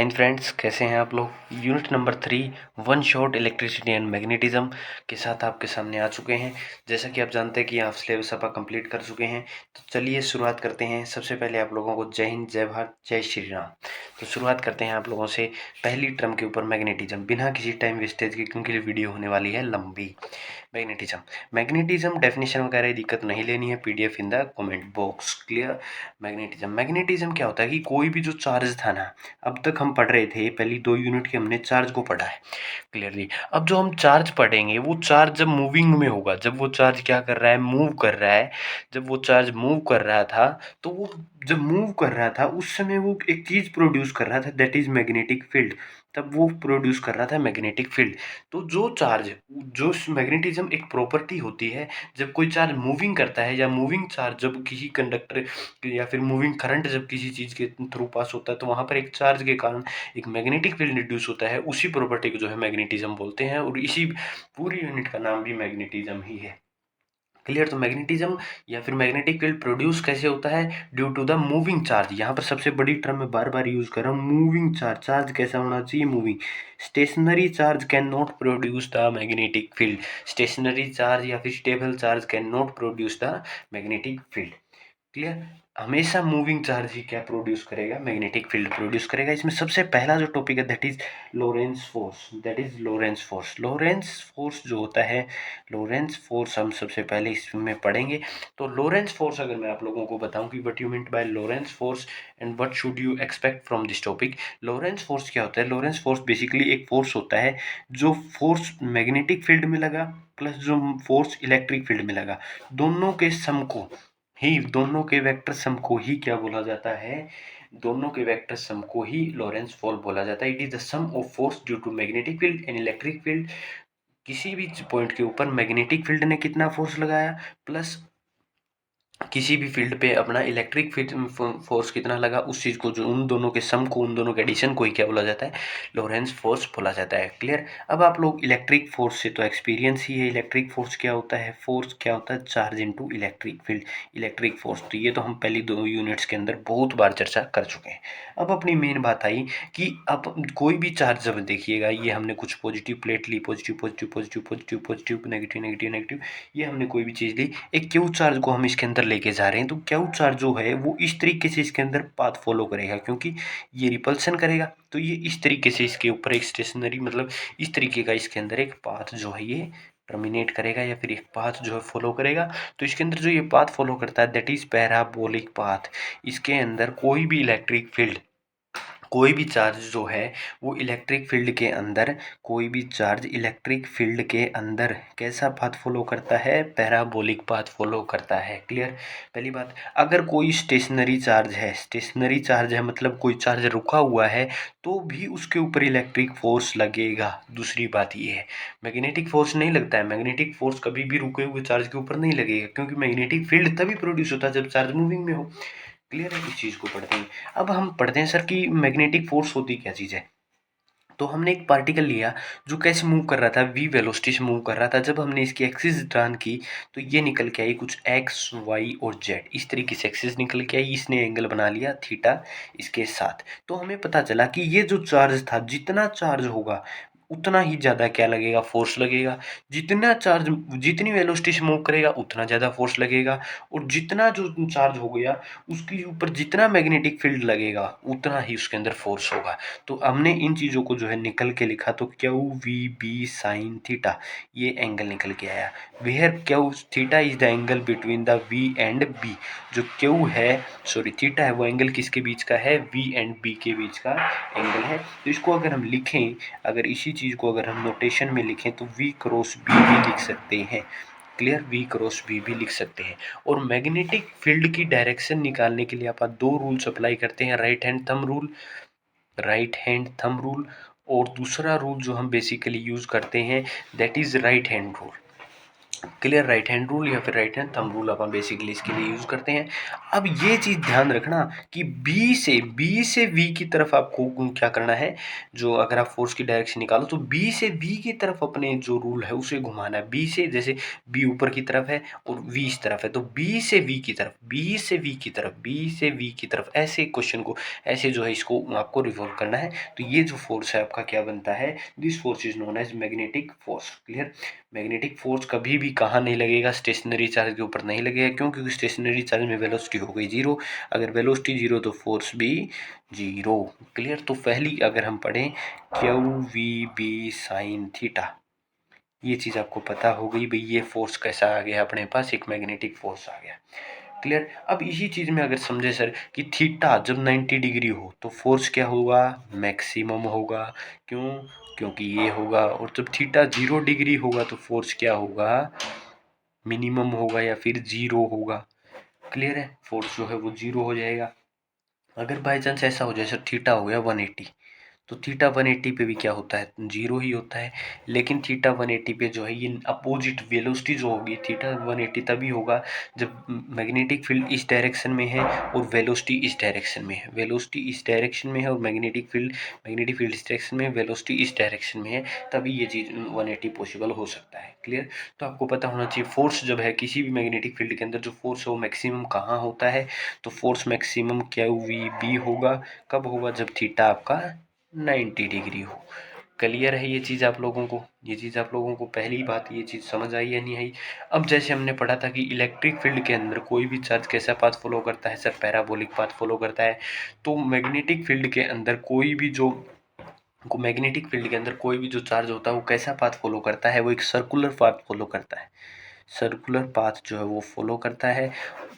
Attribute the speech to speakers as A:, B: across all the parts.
A: And friends, कैसे हैं आप लोग। Unit number 3 one shot electricity and magnetism के साथ आपके सामने आ चुके हैं। जैसा कि आप जानते हैं कि आप सिलेबस आपका कंप्लीट कर चुके हैं, तो चलिए शुरुआत करते हैं। सबसे पहले आप लोगों को जय हिंद, जय भारत, जय श्री राम। तो शुरुआत करते हैं आप लोगों से पहली टर्म के ऊपर, मैग्नेटिज्म, बिना किसी टाइम वेस्टेज के, क्योंकि वीडियो होने वाली है लंबी। मैग्नेटिज्म डेफिनेशन वगैरह दिक्कत नहीं लेनी है, PDF in the comment box. Clear. Magnetism क्या होता है कि कोई भी जो चार्ज था ना, अब तक हम पढ़ रहे थे, पहली 2 यूनिट के हमने चार्ज को पढ़ा है क्लियरली। अब जो हम चार्ज पढ़ेंगे, वो चार्ज जब मूविंग में होगा, जब वो चार्ज क्या कर रहा है, मूव कर रहा है। जब वो चार्ज मूव कर रहा था, तो वो जब मूव कर रहा था उस समय वो एक चीज प्रोड्यूस कर रहा था, दैट इज मैग्नेटिक फील्ड। तब वो प्रोड्यूस कर रहा था मैग्नेटिक फील्ड। तो जो मैग्नेटिज्म एक प्रॉपर्टी होती है, जब कोई चार्ज मूविंग करता है, या मूविंग चार्ज जब किसी कंडक्टर या फिर मूविंग करंट जब किसी चीज के थ्रू पास होता है, तो वहां पर एक चार्ज के कारण एक मैग्नेटिक फील्ड इंड्यूस होता है। उसी प्रॉपर्टी को जो है मैग्नेटिज्म बोलते हैं, और इसी पूरी यूनिट का नाम भी मैग्नेटिज्म ही है। क्लियर। तो मैग्नेटिज्म या फिर मैग्नेटिक फील्ड प्रोड्यूस कैसे होता है, due to the moving charge. यहाँ पर सबसे बड़ी टर्म मैं बार बार यूज कर रहा हूँ, मूविंग चार्ज। चार्ज कैसा होना चाहिए, moving. Stationary charge can not produce the magnetic field. Stationary charge या फिर stable charge can not produce the magnetic field. Clear. हमेशा मूविंग चार्ज ही क्या प्रोड्यूस करेगा, मैग्नेटिक फील्ड प्रोड्यूस करेगा। इसमें सबसे पहला जो टॉपिक है, that is Lorentz force. That is Lorentz force. Lorentz force जो होता है, लोरेंस फोर्स हम सबसे पहले इसमें पढ़ेंगे। तो लोरेंस फोर्स अगर मैं आप लोगों को बताऊं कि what you mean by Lorentz force and what should you expect from this topic. Lorentz force क्या होता है, लोरेंस फोर्स बेसिकली एक फोर्स होता है जो फोर्स मैग्नेटिक फील्ड में लगा प्लस जो फोर्स इलेक्ट्रिक फील्ड में लगा, दोनों के सम को ही, दोनों के वेक्टर सम को ही क्या बोला जाता है, दोनों के वेक्टर सम को ही लोरेंस फोर्स बोला जाता है। It is the sum of force due to magnetic field and electric field. किसी भी पॉइंट के ऊपर मैग्नेटिक फील्ड ने कितना फोर्स लगाया, प्लस किसी भी फील्ड पे अपना इलेक्ट्रिक फील्ड फोर्स कितना लगा, उस चीज को, जो उन दोनों के सम को, उन दोनों के एडिशन को ही क्या बोला जाता है, लोरेंस फोर्स बोला जाता है। क्लियर। अब आप लोग इलेक्ट्रिक फोर्स से तो एक्सपीरियंस ही है, इलेक्ट्रिक फोर्स क्या होता है, फोर्स क्या होता है, charge into electric field, electric force. तो ये तो हम पहली 2 यूनिट्स के अंदर बहुत बार चर्चा कर चुके हैं। अब अपनी मेन बात आई कि अब कोई भी चार्ज जब देखिएगा, ये हमने कुछ पॉजिटिव प्लेट ली, positive positive positive positive positive, negative negative negative, ये हमने कोई भी चीज ली, एक क्यू चार्ज को हम इसके अंदर लेके जा रहे हैं। तो क्यू चार्ज जो है वो इस तरीके से इसके अंदर पाथ फॉलो करेगा, क्योंकि ये रिपल्सन करेगा, तो ये इस तरीके से इसके ऊपर एक स्टेशनरी, मतलब इस तरीके का इसके अंदर एक पाथ जो है ये टर्मिनेट करेगा, या फिर एक पाथ जो है फॉलो करेगा। तो इसके अंदर जो ये पाथ फॉलो करता है, दैट इज पैराबोलिक पाथ। इसके अंदर कोई भी इलेक्ट्रिक फील्ड, कोई भी चार्ज जो है वो इलेक्ट्रिक फील्ड के अंदर, कोई भी चार्ज इलेक्ट्रिक फील्ड के अंदर कैसा पाथ फॉलो करता है, पैराबोलिक पाथ फॉलो करता है। क्लियर। पहली बात, अगर कोई स्टेशनरी चार्ज है, स्टेशनरी चार्ज है मतलब कोई चार्ज रुका हुआ है, तो भी उसके ऊपर इलेक्ट्रिक फोर्स लगेगा। दूसरी बात ये है, मैग्नेटिक फोर्स नहीं लगता है। मैग्नेटिक फोर्स कभी भी रुके हुए चार्ज के ऊपर नहीं लगेगा, क्योंकि मैग्नेटिक फील्ड तभी प्रोड्यूस होता है जब चार्ज मूविंग में हो। क्लियर है। इस चीज को पढ़ते हैं। अब हम पढ़ते हैं सर कि मैग्नेटिक फोर्स होती क्या चीज है। तो हमने एक पार्टिकल लिया जो कैसे मूव कर रहा था, v वेलोसिटी से मूव कर रहा था। जब हमने इसकी एक्सिस ड्रान की, तो ये निकल के आई कुछ x y और z, इस तरीके से एक्सिस निकल के आई। इसने एंगल बना लिया थीटा इसके साथ। तो हमें पता चला कि ये जो चार्ज था, जितना चार्ज होगा उतना ही ज़्यादा क्या लगेगा, फोर्स लगेगा। जितना चार्ज, जितनी वेलोसिटी से मूव करेगा उतना ज़्यादा फोर्स लगेगा, और जितना जो चार्ज हो गया उसके ऊपर जितना मैग्नेटिक फील्ड लगेगा उतना ही उसके अंदर फोर्स होगा। तो हमने इन चीज़ों को जो है निकल के लिखा, तो q v B sine theta, ये एंगल निकल के आया। Where q theta is the angle between the v and B. जो क्यू है, सॉरी थीटा है, वो एंगल किसके बीच का है, वी एंड बी के बीच का एंगल है। तो इसको अगर हम लिखें, अगर इसी चीज़ को अगर हम नोटेशन में लिखें, तो वी क्रॉस बी भी लिख सकते हैं। क्लियर। वी क्रॉस बी भी लिख सकते हैं। और मैग्नेटिक फील्ड की डायरेक्शन निकालने के लिए आप 2 रूल्स अप्लाई करते हैं, right hand thumb rule, right hand thumb rule, और दूसरा रूल जो हम बेसिकली यूज करते हैं, that is right hand rule. Clear, right hand rule या फिर राइट हैंड थंब रूल अपन बेसिकली इसके लिए यूज़ करते हैं। अब ये चीज़ ध्यान रखना कि बी से वी की तरफ आपको क्या करना है, जो अगर आप फोर्स की डायरेक्शन निकालो तो बी से वी की तरफ अपने जो रूल है उसे घुमाना है। बी से, जैसे बी ऊपर की तरफ है और वी इस तरफ है, तो बी से वी की तरफ, बी से वी की तरफ, बी से वी की तरफ, ऐसे क्वेश्चन को, ऐसे जो है इसको आपको रिवॉल्व करना है। तो ये जो फोर्स है आपका क्या बनता है, this force is known as magnetic force. Clear, magnetic force कभी भी कहाँ नहीं लगेगा, स्टेशनरी चार्ज के ऊपर नहीं लगेगा। क्यों? क्योंकि स्टेशनरी चार्ज में वेलोसिटी हो गई जीरो, अगर वेलोसिटी जीरो तो फोर्स भी जीरो। क्लियर, तो पहली अगर हम पढ़ें q v B sine theta, ये चीज़ आपको पता हो गई भाई, ये फोर्स कैसा आ गया अपने पास, एक मैग्नेटिक फोर्स आ गया। क्लियर, अब इसी चीज़ में अगर समझे सर कि थीटा जब 90 डिग्री हो तो फोर्स क्या होगा, मैक्सिमम होगा। क्यों? क्योंकि ये होगा। और जब थीटा 0 डिग्री होगा तो फोर्स क्या होगा, मिनिमम होगा या फिर जीरो होगा। क्लियर है, फोर्स जो है वो जीरो हो जाएगा। अगर बाई चांस ऐसा हो जाए सर थीटा हो गया 180, तो थीटा 180 पे भी क्या होता है, जीरो ही होता है। लेकिन थीटा 180 पे जो है ये अपोजिट वेलोसिटी जो होगी, थीटा 180 तभी होगा जब मैग्नेटिक फील्ड इस डायरेक्शन में है और वेलोसिटी इस डायरेक्शन में है। वेलोसिटी इस डायरेक्शन में है और मैग्नेटिक फील्ड इस डायरेक्शन में है, वेलोसिटी इस डायरेक्शन में है, तभी ये चीज़ 180 पॉसिबल हो सकता है। क्लियर, तो आपको पता होना चाहिए फोर्स जब है किसी भी मैग्नेटिक फील्ड के अंदर, जो फोर्स है वो मैक्सिमम कहाँ होता है, तो force maximum q v B होगा। कब होगा, जब थीटा आपका 90 डिग्री हो। क्लियर है ये चीज़ आप लोगों को, ये चीज़ आप लोगों को पहली बात ये चीज़ समझ आई या नहीं आई। अब जैसे हमने पढ़ा था कि इलेक्ट्रिक फील्ड के अंदर कोई भी चार्ज कैसा पाथ फॉलो करता है सर, पैराबोलिक पाथ फॉलो करता है। तो मैग्नेटिक फील्ड के अंदर कोई भी जो मैग्नेटिक फील्ड के अंदर कोई भी जो चार्ज होता है वो कैसा पाथ फॉलो करता है, वो एक सर्कुलर पाथ फॉलो करता है। सर्कुलर पाथ जो है वो फॉलो करता है,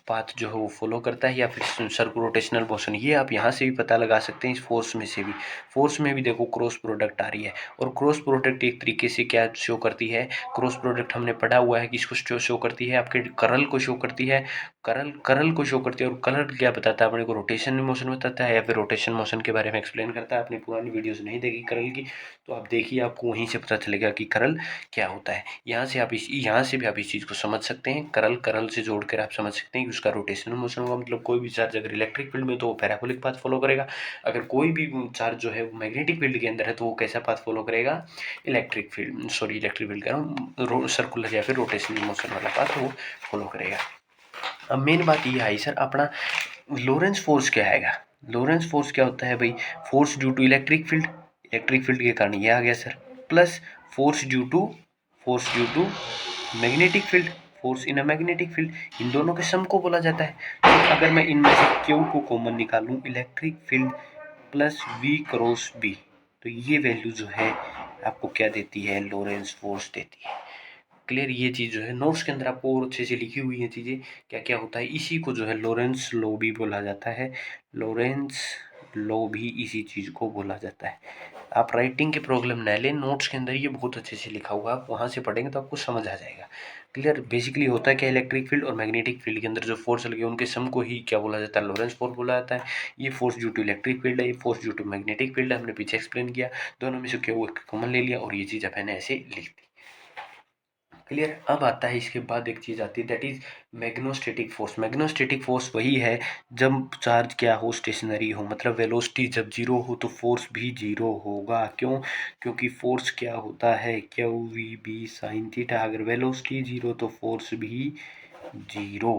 A: पाथ जो है वो फॉलो करता है, या फिर सर्कुलर रोटेशनल मोशन। ये आप यहाँ से भी पता लगा सकते हैं, इस फोर्स में से भी। फोर्स में भी देखो क्रॉस प्रोडक्ट आ रही है, और क्रॉस प्रोडक्ट एक तरीके से क्या शो करती है, क्रॉस प्रोडक्ट हमने पढ़ा हुआ है कि इसको शो करती है, आपके करल को शो करती है, करल को शो करती है। और करल क्या बताता है अपने को, रोटेशन मोशन बताता है, या फिर रोटेशन मोशन के बारे में एक्सप्लेन करता है। अपनी पुरानी वीडियोस नहीं देखी करल की तो आप देखिए, आपको वहीं से पता चलेगा कि करल क्या होता है। यहाँ से आप यहाँ से भी आप इस चीज़ को समझ सकते हैं, करल से जोड़कर आप समझ सकते हैं कि उसका रोटेशनल मोशन होगा। मतलब कोई भी चार्ज अगर इलेक्ट्रिक फील्ड में तो वो पैराबोलिक पाथ फॉलो करेगा, अगर कोई भी चार्ज जो है वो मैग्नेटिक फील्ड के अंदर है तो वो कैसा पाथ फॉलो करेगा, इलेक्ट्रिक फील्ड कह रहा हूँ, सर्कुलर या फिर रोटेशनल मोशन वाला पाथ वो फॉलो करेगा। अब मेन बात ये आई सर, अपना लोरेंस फोर्स क्या आएगा। लोरेंस फोर्स क्या होता है भाई, force due to electric field के कारण ये आ गया sir, plus force due to magnetic field, force in a magnetic field, इन दोनों के सम को बोला जाता है। तो अगर मैं इनमें से क्यू को कॉमन निकालूं, electric field plus v cross B, तो ये वैल्यू जो है आपको क्या देती है, लोरेंस फोर्स देती है। क्लियर, ये चीज़ जो है नोट्स के अंदर आपको और अच्छे से लिखी हुई है चीज़ें, क्या क्या होता है। इसी को जो है लोरेंस लॉ भी बोला जाता है, लोरेंस लॉ भी इसी चीज़ को बोला जाता है। आप राइटिंग के प्रॉब्लम न लें, नोट्स के अंदर ये बहुत अच्छे से लिखा हुआ है, आप वहाँ से पढ़ेंगे तो आपको समझ आ जाएगा। क्लियर, बेसिकली होता है क्या, इलेक्ट्रिक फील्ड और मैग्नेटिक फील्ड के अंदर जो फोर्स लगे उनके सम को ही क्या बोला जाता है, लोरेंस फोर्स बोला जाता है। ये force due to electric field है, ये force due to magnetic field है, हमने पीछे एक्सप्लेन किया। दोनों में से क्यों कॉमन ले लिया और ये चीज़ मैंने ऐसे लिख दी। क्लियर, अब आता है इसके बाद एक चीज़ आती है, दैट इज मैग्नोस्टैटिक फोर्स। मैग्नोस्टैटिक फोर्स वही है जब चार्ज क्या हो, स्टेशनरी हो, मतलब वेलोसिटी जब जीरो हो तो फोर्स भी जीरो होगा। क्यों? क्योंकि फोर्स क्या होता है, q v B sine theta, अगर वेलोसिटी जीरो तो फोर्स भी जीरो।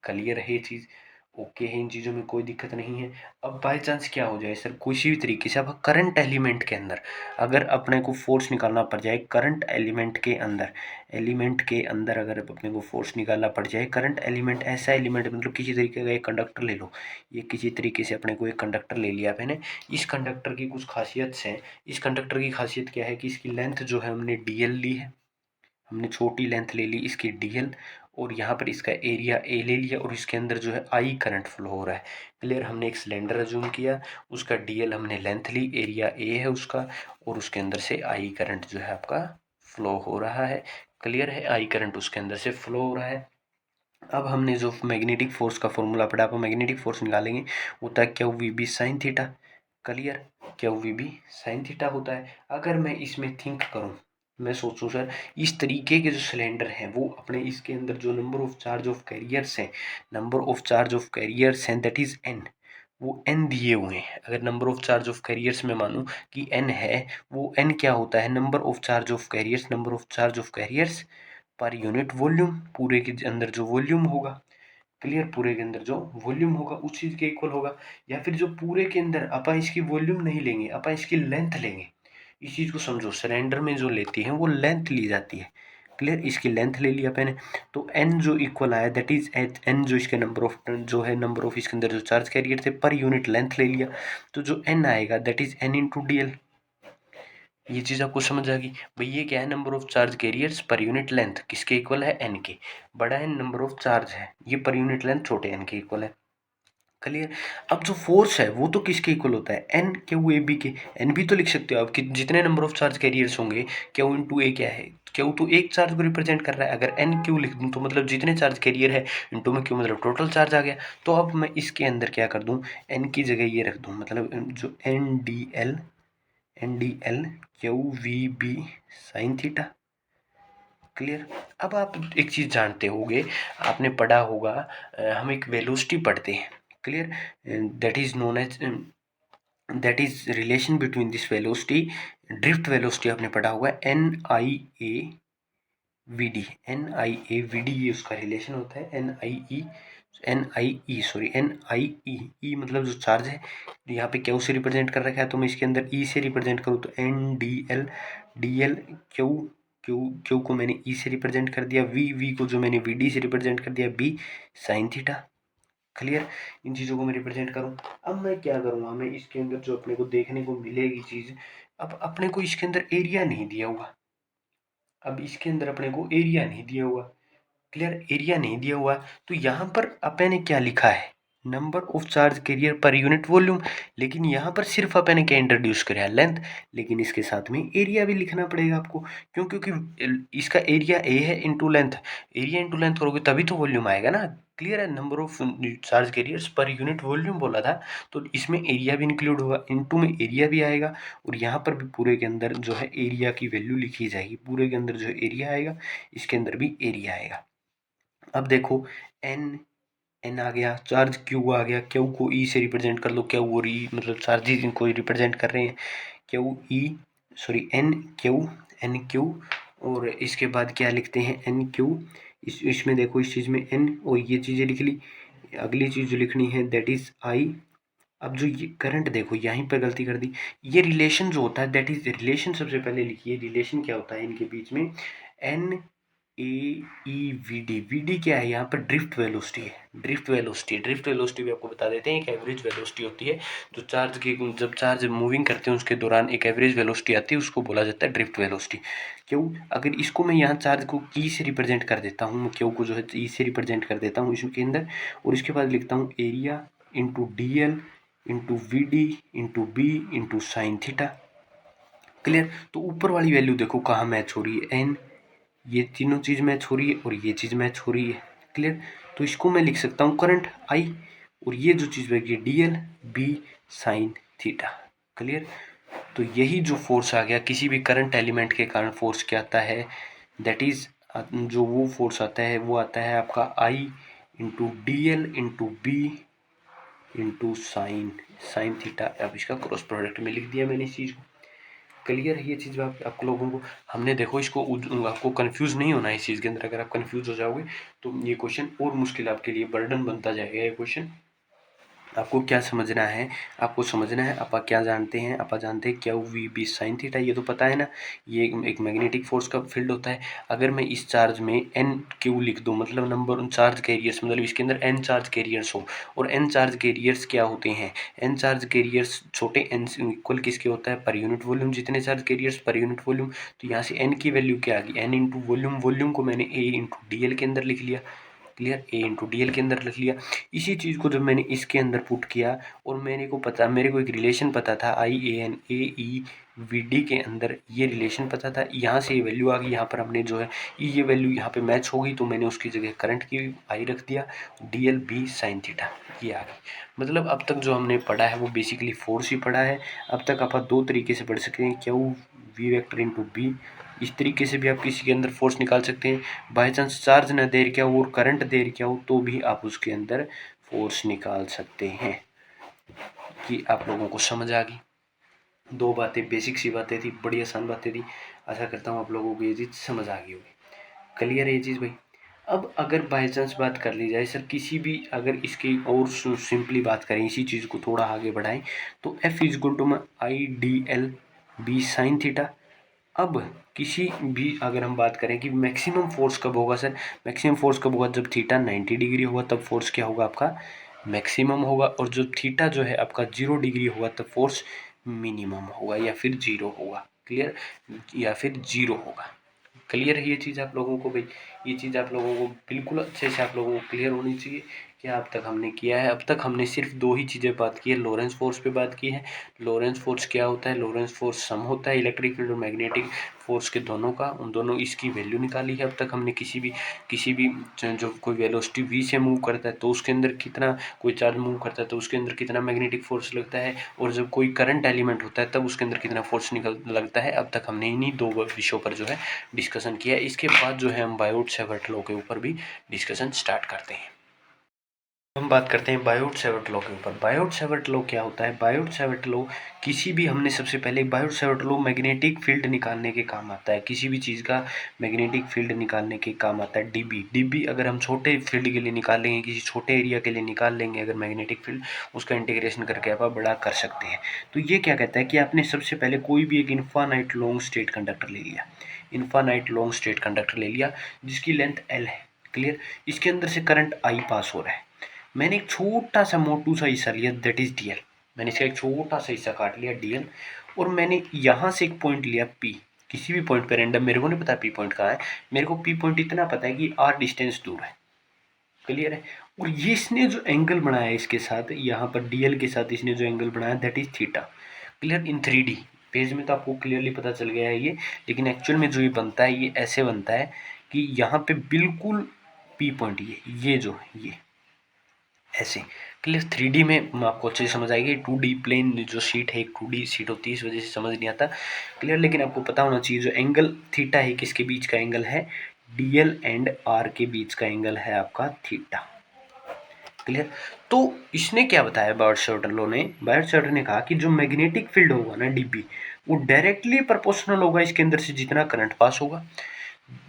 A: क्लियर है ये चीज़, ओके है, इन चीज़ों में कोई दिक्कत नहीं है। अब बाय चांस क्या हो जाए सर, किसी भी तरीके से अब करंट एलिमेंट के अंदर अगर अपने को फोर्स निकालना पड़ जाए, करंट एलिमेंट के अंदर अगर अपने को फोर्स निकालना पड़ जाए, करंट एलिमेंट ऐसा एलिमेंट, मतलब किसी तरीके का एक कंडक्टर ले लो, ये किसी तरीके से अपने को एक कंडक्टर ले लिया मैंने। इस कंडक्टर की कुछ खासियत है, इस कंडक्टर की खासियत क्या है कि इसकी लेंथ जो है हमने डीएल ली है, हमने छोटी लेंथ ले ली इसकी डीएल, और यहाँ पर इसका एरिया ए ले लिया, और इसके अंदर जो है आई करंट फ्लो हो रहा है। क्लियर, हमने एक सिलेंडर अज्यूम किया, उसका डीएल हमने लेंथ ली, एरिया ए है उसका, और उसके अंदर से आई करंट जो है आपका फ्लो हो रहा है। क्लियर है, आई करंट उसके अंदर से फ्लो हो रहा है। अब हमने जो मैग्नेटिक फोर्स का फॉर्मूला पढ़ा, आप मैग्नेटिक फोर्स निकालेंगे, होता है क्या, v B sine theta. Clear, क्या वी बी साइन थीटा होता है। अगर मैं इसमें थिंक करूँ, मैं सोचूं सर, इस तरीके के जो सिलेंडर हैं वो अपने इसके अंदर जो number of charge of carriers हैं, number of charge of carriers हैं दैट इज एन, वो एन दिए हुए हैं। अगर number of charge of carriers में मानूं कि एन है, वो एन क्या होता है, number of charge of carriers, number of charge of carriers पर यूनिट वॉल्यूम, पूरे के अंदर जो वॉल्यूम होगा, क्लियर, पूरे के अंदर जो वॉल्यूम होगा उस चीज के इक्वल होगा। या फिर जो पूरे के अंदर अपन इसकी वॉल्यूम नहीं लेंगे, अपन इसकी लेंथ लेंगे। इस चीज को समझो, सिलेंडर में जो लेती है वो लेंथ ली जाती है, क्लियर, इसकी लेंथ ले लिया मैंने, तो एन जो इक्वल आया दैट इज एन, जो इसके नंबर ऑफ जो है, नंबर ऑफ इसके अंदर जो चार्ज कैरियर थे पर यूनिट लेंथ ले लिया, तो जो एन आएगा that is N into D L. ये चीज आपको समझ आ गई भाई, ये क्या है, नंबर ऑफ चार्ज कैरियर्स पर यूनिट लेंथ किसके इक्वल है, एन के, बड़ा एन नंबर ऑफ चार्ज है, ये पर यूनिट लेंथ छोटे एन के इक्वल है, क्लियर। अब जो फोर्स है वो तो किसके इक्वल होता है, एन क्यू ए बी के, एन भी तो लिख सकते हो आप कि जितने नंबर ऑफ चार्ज कैरियर्स होंगे, क्यू इंटू ए क्या है, क्यू तो एक चार्ज को रिप्रेजेंट कर रहा है, अगर एन क्यू लिख दूं तो मतलब जितने चार्ज कैरियर है इंटू में क्यू मतलब टोटल चार्ज आ गया। तो अब मैं इसके अंदर क्या कर दूं, एन की जगह ये रख दूं, मतलब जो n d l q v B sine theta, clear. अब आप एक चीज जानते होंगे, आपने पढ़ा होगा, हम एक वेलोसिटी पढ़ते हैं, clear, that is known as, that is relation between this velocity, drift velocity आपने पढ़ा हुआ है, n I A v d, n I A v d, ये उसका रिलेशन होता है, एन आई ई मतलब जो चार्ज है, यहाँ पे क्यू से रिप्रेजेंट कर रखा है, तो मैं इसके अंदर ई से रिप्रेजेंट करूँ तो n d l q, q को मैंने ई से रिप्रेजेंट कर दिया, वी को जो मैंने वी डी से रिप्रेजेंट कर दिया, बी साइन थीटा, क्लियर। इन चीज़ों को मैं रिप्रेजेंट करूँ। अब मैं क्या करूँगा, मैं इसके अंदर जो अपने को देखने को मिलेगी चीज़, अब अपने को इसके अंदर एरिया नहीं दिया हुआ, अब इसके अंदर अपने को एरिया नहीं दिया हुआ, क्लियर, एरिया नहीं दिया हुआ, तो यहाँ पर अपन ने क्या लिखा है, नंबर ऑफ चार्ज कैरियर पर यूनिट वॉल्यूम, लेकिन यहाँ पर सिर्फ अपन ने क्या इंट्रोड्यूस किया है, लेंथ, लेकिन इसके साथ में एरिया भी लिखना पड़ेगा आपको, क्यों, क्योंकि इसका एरिया ए है into length, area into length करोगे तभी तो वॉल्यूम आएगा ना, क्लियर है, नंबर ऑफ चार्ज कैरियर्स पर यूनिट वॉल्यूम बोला था, तो इसमें एरिया भी इंक्लूड होगा, इनटू में एरिया भी आएगा, और यहाँ पर भी पूरे के अंदर जो है एरिया की वैल्यू लिखी जाएगी, पूरे के अंदर जो एरिया आएगा इसके अंदर भी एरिया आएगा। अब देखो, एन आ गया, चार्ज क्यू आ गया, क्यू को ई से रिप्रेजेंट कर लो, क्यू और ई मतलब चार्जेस इनको रिप्रेजेंट कर रहे हैं, q e sorry n q, और इसके बाद क्या लिखते हैं, एन क्यू, इसमें देखो, इस चीज़ में एन, और ये चीज़ें लिख ली, अगली चीज़ जो लिखनी है दैट इज आई। अब जो ये करंट देखो, यहीं पर गलती कर दी, ये रिलेशन जो होता है दैट इज रिलेशन, सबसे पहले लिखिए रिलेशन क्या होता है इनके बीच में, n A E V d क्या है, यहाँ पर ड्रिफ्ट वेलोसिटी है, ड्रिफ्ट वेलोसिटी भी आपको बता देते हैं, एक एवरेज वेलोसिटी होती है, जो चार्ज की, जब चार्ज मूविंग करते हैं उसके दौरान एक एवरेज वेलोसिटी आती है, उसको बोला जाता है ड्रिफ्ट वेलोसिटी। क्यों, अगर इसको मैं यहाँ चार्ज को ई से रिप्रेजेंट कर देता हूँ, मैं क्यू को जो है ई से रिप्रेजेंट कर देता हूँ इसके अंदर, और इसके बाद लिखता हूँ area into D L into v d into B into sine theta, clear. तो ऊपर वाली वैल्यू देखो कहाँ मैच हो रही है, एन, ये तीनों चीज़ मैच हो रही है और ये चीज़ मैच हो रही है, क्लियर। तो इसको मैं लिख सकता हूँ करंट आई, और ये जो चीज़ बनेगी d l B sine theta, clear. तो यही जो फोर्स आ गया किसी भी करंट एलिमेंट के कारण फोर्स क्या आता है, दैट इज, जो वो फोर्स आता है वो आता है आपका I into D L into B into sine theta. अब इसका क्रॉस प्रोडक्ट में लिख दिया मैंने इस चीज़ को, क्लियर है ये चीज़। आप लोगों को हमने देखो, इसको आपको कंफ्यूज नहीं होना है इस चीज़ के अंदर, अगर आप कंफ्यूज हो जाओगे तो ये क्वेश्चन और मुश्किल आपके लिए बर्डन बनता जाएगा ये क्वेश्चन। आपको क्या समझना है, आपको समझना है आप क्या जानते हैं, आप जानते हैं क्या वी बी साइन थीटा, ये तो पता है ना, ये एक मैग्नेटिक फोर्स का फील्ड होता है। अगर मैं इस चार्ज में एन क्यू लिख दूं, मतलब नंबर चार्ज कैरियर्स, मतलब इसके अंदर एन चार्ज कैरियर्स हो, और एन चार्ज कैरियर्स क्या होते हैं, एन चार्ज कैरियर्स छोटे एन इक्वल किसके होता है, पर यूनिट वॉल्यूम, जितने चार्ज कैरियर्स पर यूनिट वॉल्यूम। तो यहाँ से एन की वैल्यू क्या आ गई, एन इंटू वॉल्यूम, वॉल्यूम को मैंने ए इंटू डी एल के अंदर लिख लिया, क्लियर, ए इंटू डी एल के अंदर लिख लिया। इसी चीज़ को जब मैंने इसके अंदर पुट किया, और मेरे को एक रिलेशन पता था, I A N A E V D के अंदर ये रिलेशन पता था, यहाँ से ये वैल्यू आ गई, यहाँ पर हमने जो है ये वैल्यू यहाँ पे मैच हो गई, तो मैंने उसकी जगह करंट की आई रख दिया, d l B sine theta, ये आ गई। मतलब अब तक जो हमने पढ़ा है वो बेसिकली फोर्स ही पढ़ा है। अब तक आप दो तरीके से पढ़ सकते हैं, q v vector into B इस तरीके से भी आप किसी के अंदर फोर्स निकाल सकते हैं। बाई चांस चार्ज न दे रखा हो और करंट दे रखा हो तो भी आप उसके अंदर फोर्स निकाल सकते हैं। कि आप लोगों को समझ आ गई। दो बातें, बेसिक सी बातें थी, बड़ी आसान बातें थी। आशा करता हूँ आप लोगों को ये चीज़ समझ आ गई होगी। क्लियर है ये चीज़ भाई। अब अगर बाई चांस बात कर ली जाए सर किसी भी, अगर इसकी और सिंपली बात करें, इसी चीज़ को थोड़ा आगे बढ़ाएं तो F is equal to I d l B sine theta. अब किसी भी अगर हम बात करें कि मैक्सिमम फोर्स कब होगा सर, मैक्सिमम फोर्स कब होगा, जब थीटा 90 डिग्री होगा तब फोर्स क्या होगा आपका, मैक्सिमम होगा। और जब थीटा जो है आपका 0 डिग्री होगा तब फोर्स मिनिमम होगा या फिर 0 होगा। क्लियर, या फिर 0 होगा। क्लियर है ये चीज़ आप लोगों को भाई। ये चीज़ आप लोगों को बिल्कुल अच्छे से आप लोगों को क्लियर होनी चाहिए। क्या अब तक हमने किया है, अब तक हमने सिर्फ दो ही चीज़ें बात की है, लॉरेंस फोर्स पे बात की है। लॉरेंस फोर्स क्या होता है, लॉरेंस फोर्स सम होता है इलेक्ट्रिक फील्ड और मैग्नेटिक फोर्स के दोनों का, उन दोनों इसकी वैल्यू निकाली है। अब तक हमने किसी भी जो कोई वेलोसिटी v से मूव करता है तो उसके अंदर कितना, कोई चार्ज मूव करता है तो उसके अंदर कितना मैग्नेटिक फोर्स लगता है, और जब कोई करंट एलिमेंट होता है तब उसके अंदर कितना फोर्स लगता है। अब तक हमने इन्हीं दो विषयों पर जो है डिस्कशन किया। इसके बाद जो है हम बायोट-सावर्त लॉ के ऊपर भी डिस्कशन स्टार्ट करते हैं। हम बात करते हैं बायोट-सावर्त लॉ के ऊपर। बायोट-सावर्त लॉ क्या होता है, बायोट-सावर्त लॉ किसी भी, हमने सबसे पहले बायोट-सावर्त लॉ मैग्नेटिक फील्ड निकालने के काम आता है। किसी भी चीज़ का मैग्नेटिक फील्ड निकालने के काम आता है। डीबी अगर हम छोटे फील्ड के लिए निकाल लेंगे, किसी छोटे एरिया के लिए निकाल लेंगे अगर मैग्नेटिक फील्ड, उसका इंटीग्रेशन करके आप बड़ा कर सकते हैं। तो ये क्या कहता है कि आपने सबसे पहले कोई भी एक इनफाइनाइट लॉन्ग स्ट्रेट कंडक्टर ले लिया, इनफाइनाइट लॉन्ग स्ट्रेट कंडक्टर ले लिया जिसकी लेंथ L है। क्लियर, इसके अंदर से करंट I पास हो रहा है। मैंने एक छोटा सा मोटू सा हिस्सा लिया, दैट इज डीएल। मैंने इसका एक छोटा सा हिस्सा काट लिया डीएल, और मैंने यहाँ से एक पॉइंट लिया पी, किसी भी पॉइंट पे रैंडम, मेरे को नहीं पता पी पॉइंट कहाँ है, मेरे को पी पॉइंट इतना पता है कि आर डिस्टेंस दूर है। क्लियर है। और ये इसने जो एंगल बनाया है इसके साथ, यहाँ पर डीएल के साथ इसने जो एंगल बनाया that is theta. Clear, in 3D page में तो आपको क्लियरली पता चल गया है ये, लेकिन एक्चुअल में जो ये बनता है ये ऐसे बनता है कि यहाँ पे बिल्कुल पी पॉइंट, ये जो है ये ऐसे। क्लियर, 3D में आपको अच्छे से समझ आएगी। 2D प्लेन जो शीट है, एक 2D शीट होती है, इस वजह से समझ नहीं आता। क्लियर, लेकिन आपको पता होना चाहिए जो एंगल थीटा है किसके बीच का एंगल है, डीएल एंड आर के बीच का एंगल है आपका थीटा। क्लियर। तो इसने क्या बताया बायोट-सावर्त लॉ ने, बायोट-सावर्त ने कहा कि जो मैग्नेटिक फील्ड होगा ना डीबी, वो डायरेक्टली प्रोपोर्शनल होगा इसके अंदर से जितना करंट पास होगा,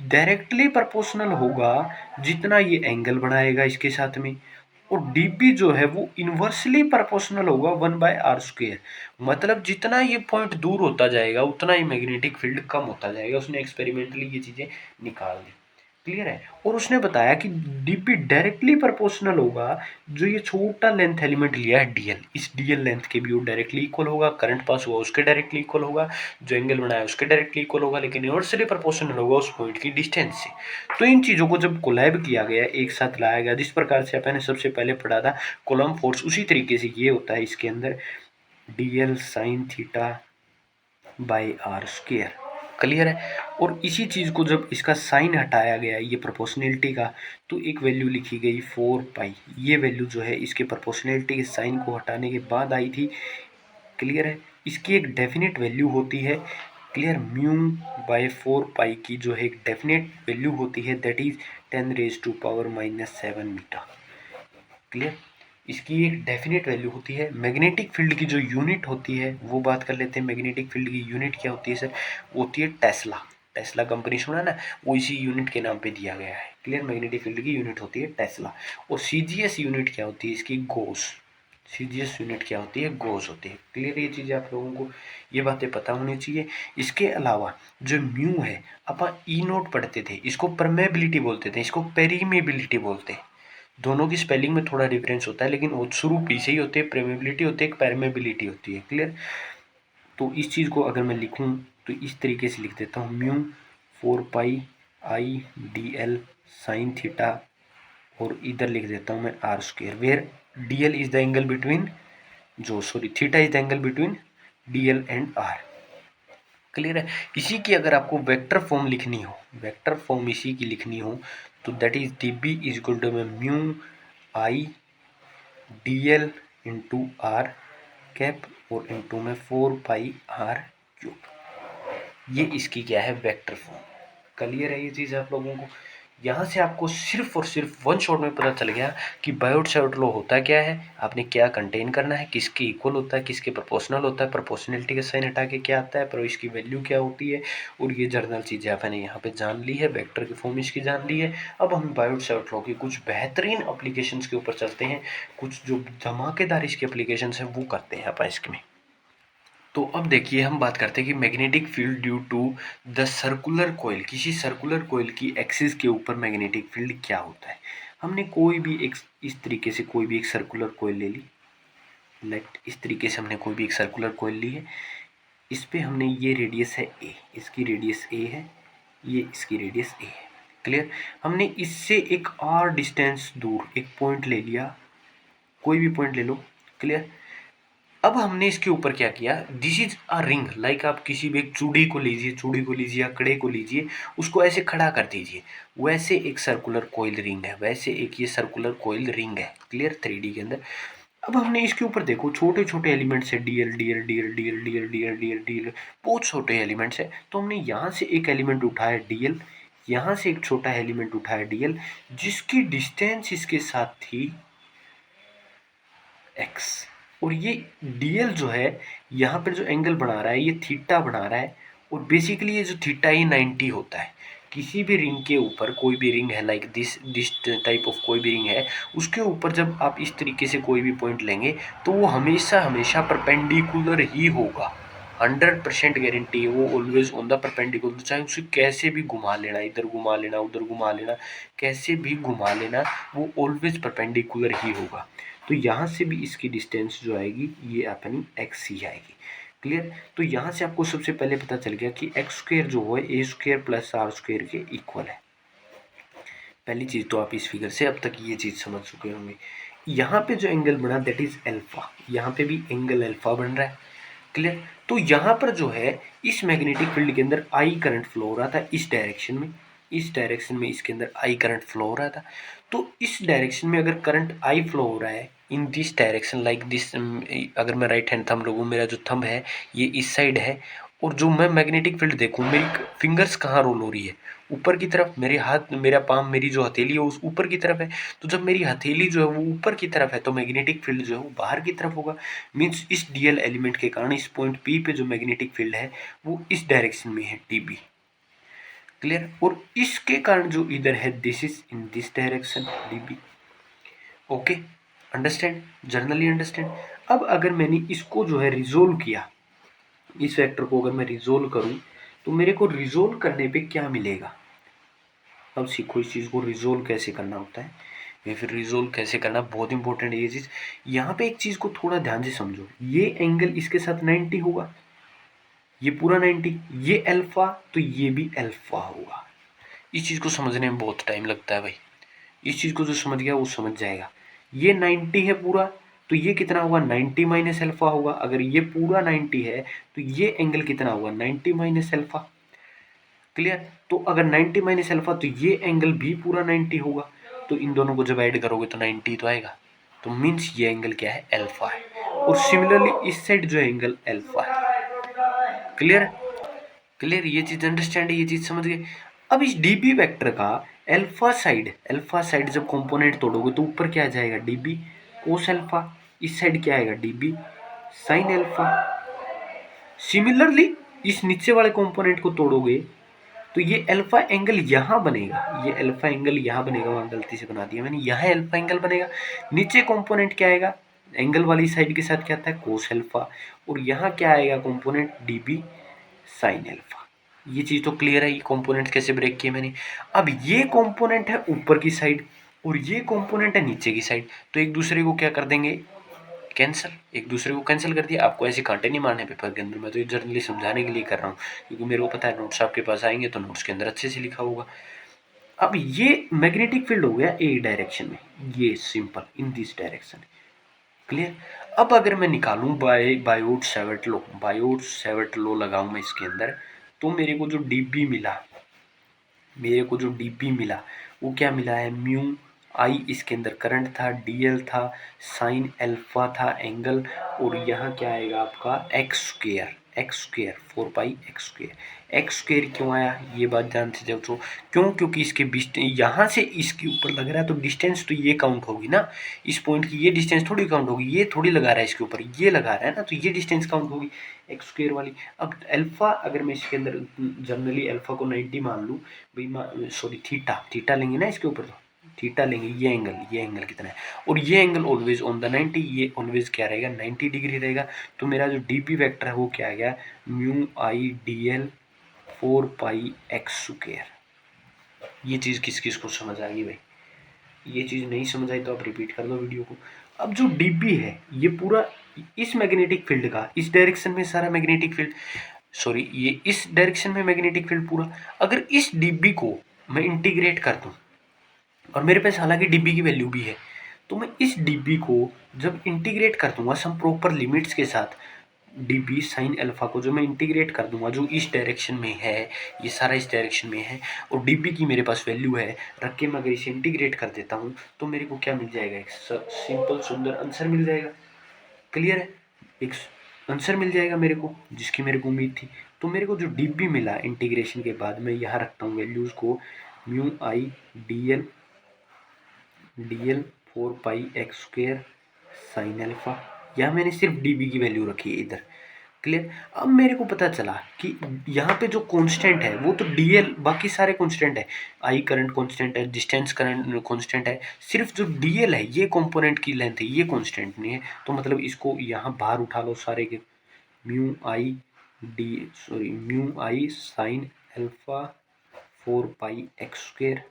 A: डायरेक्टली प्रोपोर्शनल होगा जितना ये एंगल बनाएगा इसके साथ में, और डीपी जो है वो इन्वर्सली प्रोपोर्शनल होगा 1/r²। मतलब जितना ये पॉइंट दूर होता जाएगा उतना ही मैग्नेटिक फील्ड कम होता जाएगा। उसने एक्सपेरिमेंटली ये चीजें निकाल दी। क्लियर है। और उसने बताया कि डीपी डायरेक्टली प्रोपोर्शनल होगा, जो ये छोटा लेंथ एलिमेंट लिया है डीएल, इस डीएल लेंथ के भी वो डायरेक्टली इक्वल होगा, करंट पास हुआ उसके डायरेक्टली इक्वल होगा, जो एंगल बनाया उसके डायरेक्टली इक्वल होगा, लेकिन इन्वर्सली प्रोपोर्शनल होगा उस पॉइंट की डिस्टेंस से। तो इन चीज़ों को जब कोलैब किया गया, एक साथ लाया गया, जिस प्रकार से आपने सबसे पहले पढ़ा था कूलम्ब फोर्स, उसी तरीके से ये होता है इसके अंदर DL sine theta by r²। Clear है। और इसी चीज़ को जब इसका साइन हटाया गया ये प्रोपोर्शनैलिटी का, तो एक वैल्यू लिखी गई 4π। ये वैल्यू जो है इसके प्रोपोर्शनैलिटी के साइन को हटाने के बाद आई थी। क्लियर है। इसकी एक डेफिनेट वैल्यू होती है, क्लियर, μ/4π की जो है एक डेफिनेट वैल्यू होती है, दैट इज 10⁻⁻7 मीटर। क्लियर, इसकी एक डेफिनेट वैल्यू होती है। मैग्नेटिक फील्ड की जो यूनिट होती है वो बात कर लेते हैं। मैग्नेटिक फील्ड की यूनिट क्या होती है सर, वो होती है टेस्ला। टेस्ला कंपनी सुना ना, वो इसी यूनिट के नाम पे दिया गया है। क्लियर, मैग्नेटिक फील्ड की यूनिट होती है टेस्ला। और सीजीएस यूनिट क्या होती है इसकी, गॉस। सीजीएस यूनिट क्या होती है, गॉस होती है। क्लियर, ये चीज़ें आप लोगों को ये बातें पता होनी चाहिए। इसके अलावा जो म्यू है, अपन ई नोट पढ़ते थे, इसको परमेबिलिटी बोलते थे, इसको पेरीमेबिलिटी बोलते हैं। दोनों की स्पेलिंग में थोड़ा डिफरेंस होता है, लेकिन वो शुरू पी से ही होते हैं। प्रेमेबिलिटी होती है, एक परमेबिलिटी होती है। क्लियर। तो इस चीज़ को अगर मैं लिखूं तो इस तरीके से लिख देता हूँ, μ4π/I साइन थीटा, और इधर लिख देता हूँ मैं r², where dl is the angle between, theta is the angle between dl and r। Clear है। इसी की अगर आपको वेक्टर फॉर्म लिखनी हो, वेक्टर फॉर्म इसी की लिखनी हो, तो that is dB is equal to μI dl × r cap और इंटू में 4πr³ ये इसकी क्या है, वेक्टर फॉर्म। क्लियर है ये चीज़ आप लोगों को? यहाँ से आपको सिर्फ और सिर्फ वन शॉट में पता चल गया कि बायोट सावर्ट लॉ होता क्या है, आपने क्या कंटेन करना है, किसके इक्वल होता है, किसके प्रोपोर्शनल होता है, प्रोपोर्शनलिटी का साइन हटा के क्या आता है, पर इसकी वैल्यू क्या होती है, और ये जर्नल चीज़ें आपने यहाँ पे जान ली है, वेक्टर की फॉर्म इसकी जान ली है। अब हम बायोट सावर्ट लॉ की कुछ बेहतरीन अप्लीकेशंस के ऊपर चलते हैं, कुछ जो धमाकेदार इसके अप्लीकेशंस हैं वो करते हैं अपन इसमें। तो अब देखिए हम बात करते हैं कि magnetic field due to the circular coil, किसी सर्कुलर कोयल की एक्सिस के ऊपर मैग्नेटिक फील्ड क्या होता है। हमने कोई भी एक इस तरीके से कोई भी एक सर्कुलर कोयल ले ली, लेट इस तरीके से हमने कोई भी एक सर्कुलर कोयल ली है, इस पे हमने ये रेडियस है ए, इसकी रेडियस ए है, ये इसकी रेडियस ए है। क्लियर? हमने इससे एक और डिस्टेंस दूर एक पॉइंट ले लिया, कोई भी पॉइंट ले लो। क्लियर? अब हमने इसके ऊपर क्या किया, this is a ring, like आप किसी भी एक चूड़ी को लीजिए, चूड़ी को लीजिए या कड़े को लीजिए, उसको ऐसे खड़ा कर दीजिए, वैसे एक सर्कुलर कोयल रिंग है, वैसे एक ये सर्कुलर कोयल रिंग है। क्लियर? 3D के अंदर। अब हमने इसके ऊपर देखो छोटे छोटे एलिमेंट्स है, DL DL DL DL DL DL DL DL, बहुत छोटे एलिमेंट्स है। तो हमने यहाँ से एक एलिमेंट उठाया डीएल, यहाँ से एक छोटा एलिमेंट उठाया डीएल, जिसकी डिस्टेंस इसके साथ थी एक्स, और ये डीएल जो है यहाँ पर जो एंगल बना रहा है ये थीटा बना रहा है, और बेसिकली ये जो थीटा ये 90 होता है। किसी भी रिंग के ऊपर, कोई भी रिंग है लाइक दिस टाइप ऑफ कोई भी रिंग है, उसके ऊपर जब आप इस तरीके से कोई भी पॉइंट लेंगे तो वो हमेशा हमेशा परपेंडिकुलर ही होगा। 100% गारंटी है, वो ऑलवेज ऑन द परपेंडिकुलर, चाहे उसे कैसे भी घुमा लेना, इधर घुमा लेना उधर घुमा लेना, कैसे भी घुमा लेना, वो ऑलवेज परपेंडिकुलर ही होगा। तो यहाँ से भी इसकी डिस्टेंस जो आएगी ये अपनी एक्स ही आएगी। क्लियर? तो यहाँ से आपको सबसे पहले पता चल गया कि एक्स स्क्वेयर जो है ए स्क्वेयर प्लस आर स्क्वेयर के इक्वल है। पहली चीज़ तो आप इस फिगर से अब तक ये चीज़ समझ चुके होंगे। यहाँ पे जो एंगल बना दैट इज एल्फा, यहाँ पे भी एंगल एल्फा बन रहा है। क्लियर? तो यहाँ पर जो है इस मैग्नेटिक फील्ड के अंदर आई करंट फ्लो हो रहा था इस डायरेक्शन में, इस डायरेक्शन में इसके अंदर आई करंट फ्लो हो रहा था। तो इस डायरेक्शन में अगर करंट आई फ्लो हो रहा है in this direction like this, अगर मैं राइट हैंड थंब लूँ, मेरा जो थंब है ये इस साइड है, और जो मैं मैग्नेटिक फील्ड देखूँ, मेरी फिंगर्स कहाँ रोल हो रही है, ऊपर की तरफ, मेरे हाथ, मेरा पाम, मेरी जो हथेली है उस ऊपर की तरफ है। तो जब मेरी हथेली जो है वो ऊपर की तरफ है तो मैग्नेटिक फील्ड जो है वो बाहर की तरफ होगा। मीन्स इस डीएल एलिमेंट के कारण इस पॉइंट पी पे जो मैग्नेटिक फील्ड है वो इस डायरेक्शन में है टीबी। क्लियर? और इसके कारण जो इधर है this is in this direction dB. Okay, understand? Generally understand? अब अगर मैंने इसको जो है रिजोल्व किया, इस वेक्टर को अगर मैं रिजोल्व करूं तो मेरे को रिजोल्व करने पे क्या मिलेगा। अब सीखो इस चीज़ को रिजोल्व कैसे करना होता है, या फिर रिजोल्व कैसे करना, बहुत इंपॉर्टेंट है ये चीज़। यहाँ पे एक चीज़ को थोड़ा ध्यान से समझो, ये एंगल इसके साथ 90 होगा, ये पूरा 90, ये अल्फा तो ये भी अल्फा होगा। इस चीज़ को समझने में बहुत टाइम लगता है भाई, इस चीज़ को जो समझ गया वो समझ जाएगा। ये 90 है पूरा, तो ये कितना होगा, 90 माइनस अल्फा होगा। अगर ये पूरा 90 है तो ये एंगल कितना होगा, 90 माइनस अल्फा। क्लियर? तो अगर 90 माइनस अल्फा तो ये एंगल भी पूरा 90 होगा, तो इन दोनों को जब ऐड करोगे तो 90 तो आएगा। तो मीन्स ये एंगल क्या है, अल्फा है। और सिमिलरली इस साइड जो एंगल अल्फा है। क्लियर? क्लियर? ये चीज अंडरस्टैंड है, ये चीज समझ गए। अब इस डीबी वेक्टर का अल्फा साइड जब कंपोनेंट तोड़ोगे तो ऊपर क्या आ जाएगा, डीबी कोस अल्फा, इस साइड क्या आएगा, डीबी साइन अल्फा। सिमिलरली इस नीचे वाले कंपोनेंट को तोड़ोगे तो ये अल्फा एंगल यहाँ बनेगा, ये अल्फा एंगल यहाँ बनेगा, वहाँ गलती से बना दिया मैंने, यहाँ अल्फा एंगल बनेगा। नीचे कंपोनेंट क्या आएगा, एंगल वाली साइड के साथ क्या आता है, कोस अल्फा, और यहाँ क्या आएगा कंपोनेंट, डीबी साइन अल्फा। ये चीज़ तो क्लियर है, ये कंपोनेंट कैसे ब्रेक किए मैंने। अब ये कंपोनेंट है ऊपर की साइड और ये कंपोनेंट है नीचे की साइड, तो एक दूसरे को क्या कर देंगे, कैंसिल, एक दूसरे को कैंसिल कर दिया। आपको ऐसे कांटे नहीं मारने पेपर के अंदर, मैं तो ये जर्नली समझाने के लिए कर रहा हूँ, क्योंकि मेरे को पता है नोट्स आपके पास आएंगे तो नोट्स के अंदर अच्छे से लिखा होगा। अब ये मैग्नेटिक फील्ड हो गया ए डायरेक्शन में, ये simple in this direction. Clear? अब अगर मैं निकालूं बायोट सावर्ट लॉ लगाऊं मैं इसके अंदर, तो मेरे को जो डीबी मिला वो क्या मिला है, म्यू आई इसके अंदर करंट था, डीएल था, साइन अल्फा था एंगल, और यहाँ क्या आएगा आपका एक्स एक्स स्क्वेयर, 4 पाई एक्स स्क्वेयर। एक्स स्क्वेयर क्यों आया ये बात ध्यान से देखो क्यों, क्योंकि इसके बीच यहाँ से इसके ऊपर लग रहा है तो डिस्टेंस तो ये काउंट होगी ना, इस पॉइंट की ये डिस्टेंस थोड़ी काउंट होगी, ये थोड़ी लगा रहा है इसके ऊपर, ये लगा रहा है ना, तो ये डिस्टेंस काउंट होगी एक्स स्क्वेयर वाली। अब अल्फा अगर मैं इसके अंदर जनरली अल्फा को 90 मान लूँ भाई, सॉरी थीटा लेंगे ना इसके ऊपर, तो थीटा लेंगे, ये एंगल कितना है, और ये एंगल ऑलवेज ऑन द 90, ये ऑलवेज क्या रहेगा 90 डिग्री रहेगा। तो मेरा जो डी पी वैक्टर है वो क्या आ गया, म्यू आई डी एल 4 पाई एक्स स्क्वेयर। ये चीज़ किस किस को समझ आ गई भाई, ये चीज़ नहीं समझ आई तो आप रिपीट कर दो वीडियो को। अब जो डी पी है ये पूरा इस मैग्नेटिक फील्ड का, इस डायरेक्शन में सारा मैग्नेटिक फील्ड, सॉरी ये इस डायरेक्शन में मैग्नेटिक फील्ड पूरा, अगर इस डीबी को मैं इंटीग्रेट कर दूं, और मेरे पास हालांकि डीबी की वैल्यू भी है, तो मैं इस डीबी को जब इंटीग्रेट कर दूंगा सम प्रॉपर लिमिट्स के साथ, डीबी साइन अल्फा को जो मैं इंटीग्रेट कर दूंगा, जो इस डायरेक्शन में है, ये सारा इस डायरेक्शन में है, और डीबी की मेरे पास वैल्यू है, रख के मैं अगर इसे इंटीग्रेट कर देता हूँ तो मेरे को क्या मिल जाएगा, एक सिंपल सुंदर आंसर मिल जाएगा। क्लियर है, एक आंसर मिल जाएगा मेरे को, जिसकी मेरे को उम्मीद थी। तो मेरे को जो डीबी मिला इंटीग्रेशन के बाद, मैं यहाँ रखता हूँ वैल्यूज़ को, म्यू आई डी एल 4 पाई एक्स स्क्वेयर साइन अल्फा, यहाँ मैंने सिर्फ डीबी की वैल्यू रखी है इधर। क्लियर। अब मेरे को पता चला कि यहाँ पे जो कांस्टेंट है वो तो डीएल, बाकी सारे कांस्टेंट है, आई करंट कांस्टेंट है, डिस्टेंस करंट कांस्टेंट है, सिर्फ जो डीएल है ये कंपोनेंट की लेंथ है, ये कांस्टेंट नहीं है। तो मतलब इसको यहाँ बाहर उठा लो सारे के, म्यू आई साइन अल्फा 4 पाई एक्स स्क्वेयर,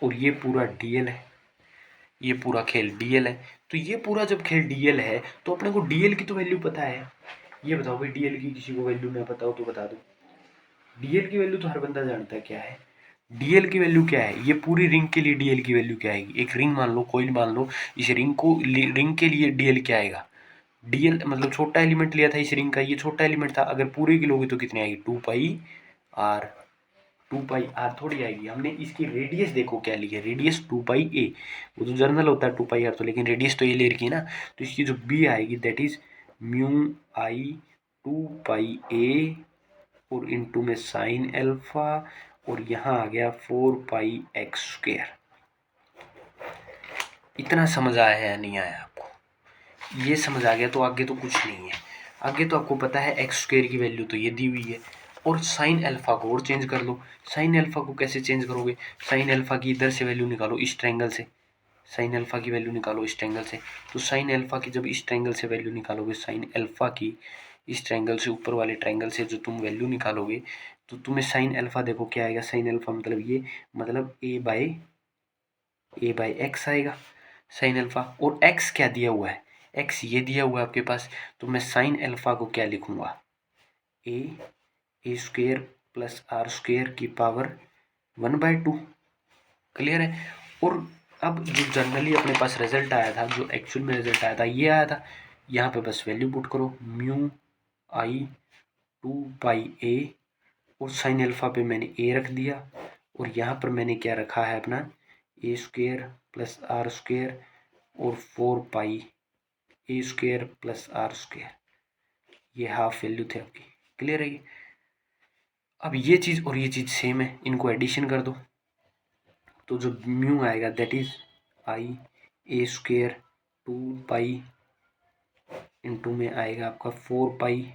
A: और ये पूरा डीएल है, ये पूरा खेल डीएल है। तो ये पूरा जब खेल डीएल है तो अपने को डीएल की तो वैल्यू पता है। ये बताओ भाई, डीएल की किसी को वैल्यू ना पता हो तो बता दो। डीएल की वैल्यू तो हर बंदा जानता है क्या है। डीएल की वैल्यू क्या है, ये पूरी रिंग के लिए डीएल की वैल्यू क्या आएगी, एक रिंग मान लो, कोई मान लो, इस रिंग के लिए डीएल क्या आएगा, डीएल मतलब छोटा एलिमेंट लिया था इस रिंग का, ये छोटा एलिमेंट था, अगर पूरे की लोगे तो कितनी आएगी, 2 पाई आर। 2 पाई आर थोड़ी आएगी, हमने इसकी रेडियस देखो क्या ली है, रेडियस 2 पाई ए, वो तो जर्नल होता है 2 पाई आर तो, लेकिन रेडियस तो ये ले रखी है ना, तो इसकी जो बी आएगी दैट इज म्यू आई 2 पाई ए, और इनटू में साइन अल्फा, और यहाँ आ गया 4 पाई एक्स स्क्वेयर। इतना समझ आया है या नहीं आया आपको, ये समझ आ गया तो आगे तो कुछ नहीं है। आगे तो आपको पता है एक्स स्क्वेयर की वैल्यू तो ये दी हुई है, और साइन अल्फा को और चेंज कर लो। साइन अल्फा को कैसे चेंज करोगे, साइन अल्फा की इधर से वैल्यू निकालो इस ट्रायंगल से, साइन अल्फा की वैल्यू निकालो इस ट्रायंगल से। तो साइन अल्फा की जब इस ट्रायंगल से वैल्यू निकालोगे, साइन अल्फा की इस ट्रायंगल से, ऊपर वाले ट्रायंगल से जो तुम वैल्यू निकालोगे, तो तुम्हें साइन अल्फा देखो क्या आएगा, साइन अल्फा मतलब ये, मतलब ए बाई एक्स आएगा साइन अल्फा। और एक्स क्या दिया हुआ है, एक्स ये दिया हुआ है आपके पास, तो मैं साइन अल्फा को क्या लिखूंगा, ए स्क्वेयर प्लस आर स्क्वेयर की पावर 1/2। क्लियर है। और अब जो जनरली अपने पास रिजल्ट आया था, जो एक्चुअल में रिजल्ट आया था ये आया था, यहाँ पे बस वैल्यू पुट करो, म्यू आई 2 पाई ए, और साइन अल्फा पे मैंने ए रख दिया, और यहाँ पर मैंने क्या रखा है अपना, ए स्क्वेयर प्लस आर स्क्वेयर और 4 पाई ए स्क्वेयर प्लस आर स्क्वेयर, ये हाफ वैल्यू थे आपकी। क्लियर है। अब ये चीज़ और ये चीज़ सेम है, इनको एडिशन कर दो, तो जो म्यू आएगा that is I A square 2 pi into में आएगा आपका 4 पाई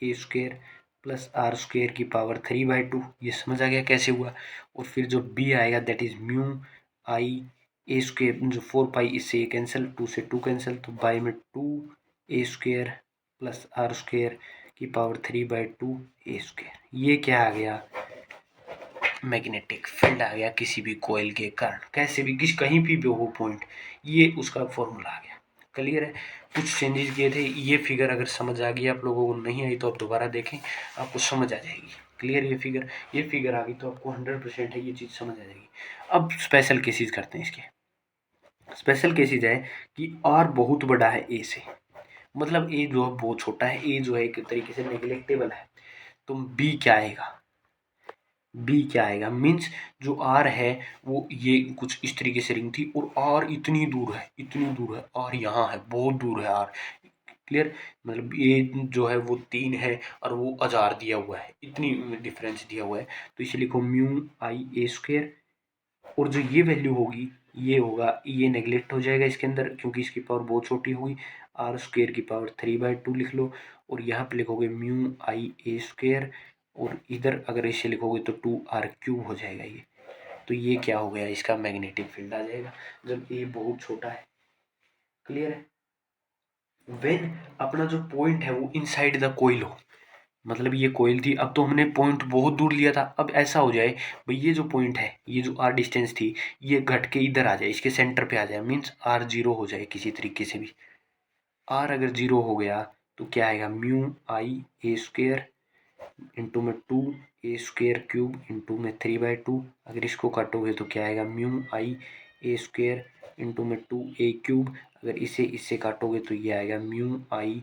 A: ए स्क्वेयर प्लस आर स्क्वेयर की पावर 3/2। ये समझ आ गया कैसे हुआ। और फिर जो बी आएगा that is mu I A square, जो 4 पाई इससे ये कैंसिल, 2 से 2 कैंसिल, तो बाई में 2 ए स्क्वेयर प्लस आर स्क्वेयर की पावर 3/2 ए स्क्वेयर। ये क्या आ गया, मैग्नेटिक फील्ड आ गया किसी भी कॉइल के कारण, कैसे भी कहीं भी हो पॉइंट, ये उसका फॉर्मूला आ गया। क्लियर है। कुछ चेंजेस किए थे, ये फिगर अगर समझ आ गई आप लोगों को, नहीं आई तो आप दोबारा देखें, आपको समझ आ जाएगी। क्लियर। ये फिगर आ गई तो आपको 100% है ये चीज़ समझ आ जाएगी। अब स्पेशल केसेस करते हैं इसके। स्पेशल केसेज है कि आर बहुत बड़ा है ए से, मतलब ए जो है बहुत छोटा है, ए जो है एक तरीके से नेग्लेक्टेबल है, तो बी क्या आएगा, बी क्या आएगा मीन्स जो आर है वो ये कुछ इस तरीके से रिंग थी, और आर इतनी दूर है, आर यहाँ है, बहुत दूर है आर, क्लियर, मतलब ये जो है वो 3 है और वो 1000 दिया हुआ है, इतनी डिफरेंस दिया हुआ है, तो इसे लिखो म्यू आई ए स्क्वायर, और जो ये वैल्यू होगी ये होगा, ये नेगलेक्ट हो जाएगा इसके अंदर क्योंकि इसकी पावर बहुत छोटी होगी, आर स्क्वायर की पावर 3/2 लिख लो, और यहाँ पे लिखोगे म्यू आई ए स्क्वायर, और इधर अगर इसे लिखोगे तो 2r³ हो जाएगा ये, तो ये क्या हो गया, इसका मैग्नेटिक फील्ड आ जाएगा जब ए बहुत छोटा है। क्लियर है। वेन अपना जो पॉइंट है वो इनसाइड द कोइल हो, मतलब ये कोयल थी, अब तो हमने पॉइंट बहुत दूर लिया था, अब ऐसा हो जाए भाई ये जो पॉइंट है, ये जो आर डिस्टेंस थी, ये घट के इधर आ जाए, इसके सेंटर पे आ जाए, मीन्स आर 0 हो जाए किसी तरीके से भी। आर अगर 0 हो गया तो क्या आएगा, mu I A square into में 2a² इंटू में 3/2, अगर इसको काटोगे तो क्या आएगा, mu I A square into में 2a³, अगर इसे इससे काटोगे तो ये आएगा म्यू आई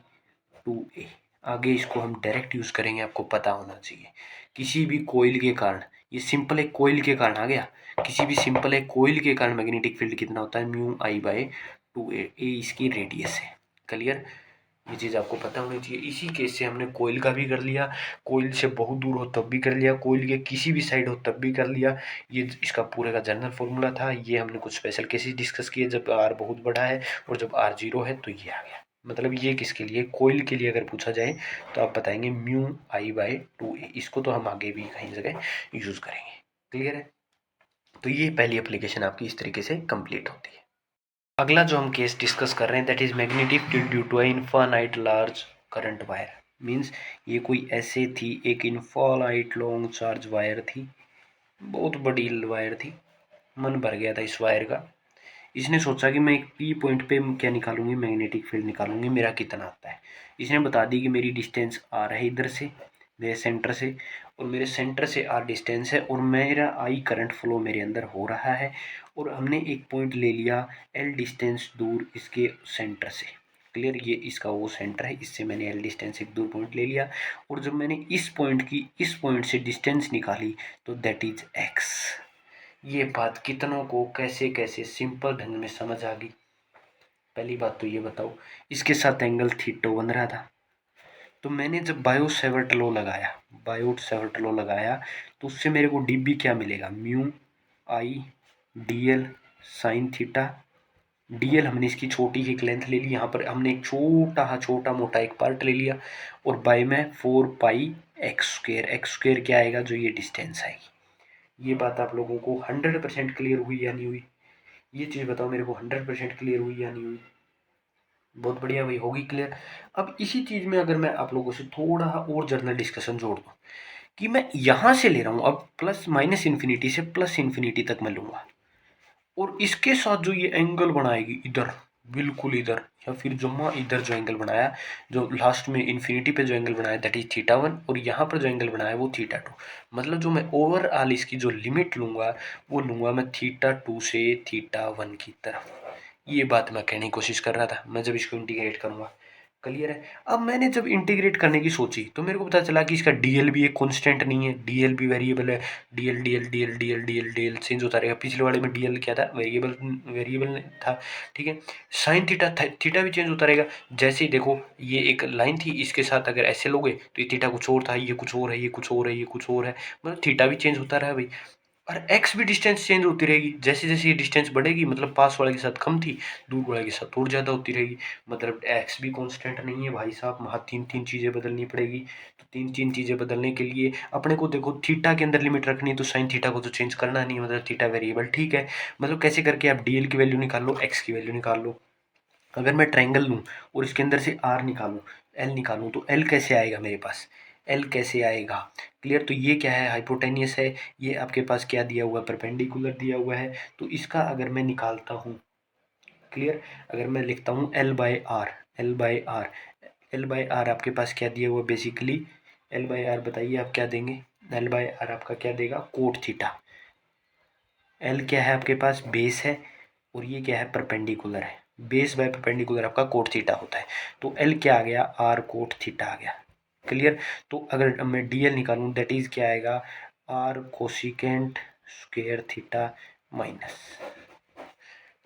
A: 2a। आगे इसको हम डायरेक्ट यूज करेंगे, आपको पता होना चाहिए किसी भी कोइल के कारण, ये सिंपल एक कोइल के कारण आ गया, किसी भी सिंपल एक कोइल के कारण मैग्नेटिक फील्ड कितना होता है, म्यू आई/2a, इसकी रेडियस है। क्लियर, ये चीज़ आपको पता होनी चाहिए। इसी केस से हमने कोइल का भी कर लिया, कोइल से बहुत दूर हो तब भी कर लिया, कोइल के किसी भी साइड हो तब भी कर लिया, ये इसका पूरे का जनरल फॉर्मूला था। ये हमने कुछ स्पेशल केसेस डिस्कस किए जब आर बहुत बड़ा है और जब आर 0 है तो ये आ गया। मतलब ये किसके लिए, कोइल के लिए अगर पूछा जाए तो आप बताएंगे म्यू आई/2a, इसको तो हम आगे भी कहीं जगह यूज करेंगे। क्लियर है, तो ये पहली एप्लीकेशन आपकी इस तरीके से कंप्लीट होती है। अगला जो हम केस डिस्कस कर रहे हैं that is magnetic field due to infinite large current wire, means ये कोई ऐसे थी, एक इनफाइनाइट लॉन्ग चार्ज वायर थी, बहुत बड़ी वायर थी, मन भर गया था इस वायर का, इसने सोचा कि मैं एक पी पॉइंट पे क्या निकालूंगी, मैग्नेटिक फील्ड निकालूंगी, मेरा कितना आता है। इसने बता दी कि मेरी डिस्टेंस आर है इधर से, मेरे सेंटर से, और मेरे सेंटर से आर डिस्टेंस है, और मेरा आई करंट फ्लो मेरे अंदर हो रहा है, और हमने एक पॉइंट ले लिया एल डिस्टेंस दूर इसके सेंटर से। क्लियर, ये इसका वो सेंटर है, इससे मैंने एल डिस्टेंस एक दूर पॉइंट ले लिया, और जब मैंने इस पॉइंट की इस पॉइंट से डिस्टेंस निकाली तो दैट इज एक्स। ये बात कितनों को कैसे कैसे सिंपल ढंग में समझ आ गई। पहली बात तो ये बताओ, इसके साथ एंगल थीटा बन रहा था, तो मैंने जब बायोट लॉ लगाया तो उससे मेरे को डीबी क्या मिलेगा, म्यू आई डीएल साइन थीटा। डीएल हमने इसकी छोटी एक लेंथ ले ली, यहाँ पर हमने एक छोटा मोटा एक पार्ट ले लिया, और बाय में 4π एक्स स्क्वेयर क्या आएगा, जो ये डिस्टेंस आएगी। ये बात आप लोगों को 100% क्लियर हुई या नहीं हुई, ये चीज़ बताओ मेरे को, 100% क्लियर हुई या नहीं हुई। बहुत बढ़िया भाई, होगी क्लियर। अब इसी चीज़ में अगर मैं आप लोगों से थोड़ा और जर्नल डिस्कशन जोड़ दूँ कि मैं यहाँ से ले रहा हूँ, अब प्लस माइनस इन्फिनिटी से प्लस इन्फिनिटी तक मैं लूँगा, और इसके साथ जो ये एंगल बनाएगी इधर, बिल्कुल इधर, या फिर जम्मा इधर जो एंगल बनाया, जो लास्ट में इन्फिनिटी पे जो एंगल बनाया दैट इज θ1, और यहाँ पर जो एंगल बनाया वो θ2, मतलब जो मैं ओवरऑल इसकी जो लिमिट लूँगा वो लूँगा मैं θ2 से θ1 की तरफ। ये बात मैं कहने की कोशिश कर रहा था मैं जब इसको इंटीग्रेट करूँगा। क्लियर है। अब मैंने जब इंटीग्रेट करने की सोची तो मेरे को पता चला कि इसका डीएल भी एक कांस्टेंट नहीं है, डीएल भी वेरिएबल है, DL DL DL DL DL DL change होता रहेगा। पिछले वाले में डीएल क्या था, वेरिएबल वेरिएबल था, ठीक है। साइन थीटा थीटा भी चेंज होता रहेगा। जैसे ही देखो ये एक लाइन थी, इसके साथ अगर ऐसे लोगे तो ये थीटा कुछ और था, ये कुछ और है, ये कुछ और है, ये कुछ और है, मतलब थीटा भी चेंज होता रहा भाई। और एक्स भी डिस्टेंस चेंज होती रहेगी, जैसे जैसे ये डिस्टेंस बढ़ेगी, मतलब पास वाले के साथ कम थी, दूर वाले के साथ और ज़्यादा होती रहेगी। मतलब एक्स भी कांस्टेंट नहीं है भाई साहब, वहाँ तीन तीन चीज़ें बदलनी पड़ेगी। तो तीन तीन चीज़ें बदलने के लिए अपने को देखो थीटा के अंदर लिमिट रखनी है, तो साइन थीटा को तो चेंज करना नहीं, मतलब थीटा वेरिएबल, ठीक है। मतलब कैसे करके आप डीएल की वैल्यू निकाल लो, एक्स की वैल्यू निकाल लो। अगर मैं ट्रायंगल लूँ और इसके अंदर से आर निकालूँ, एल निकालूँ, तो एल कैसे आएगा मेरे पास, एल कैसे आएगा। क्लियर, तो ये क्या है, हाइपोटेनियस है, ये आपके पास क्या दिया हुआ है, परपेंडिकुलर दिया हुआ है। तो इसका अगर मैं निकालता हूँ, क्लियर, अगर मैं लिखता हूँ l by r, l by r, l by r आपके पास क्या दिया हुआ बेसिकली, एल बाय आर बताइए आप क्या देंगे, एल बाय आर आपका क्या देगा, कोट थीटा। एल क्या है आपके पास, बेस है, और ये क्या है, परपेंडिकुलर है। बेस बाय परपेंडिकुलर आपका कोट थीटा होता है, तो एल क्या आ गया, आर कोट थीटा आ गया। क्लियर, तो अगर मैं डी एल निकालूँ दैट इज क्या आएगा, r cosecant square theta minus.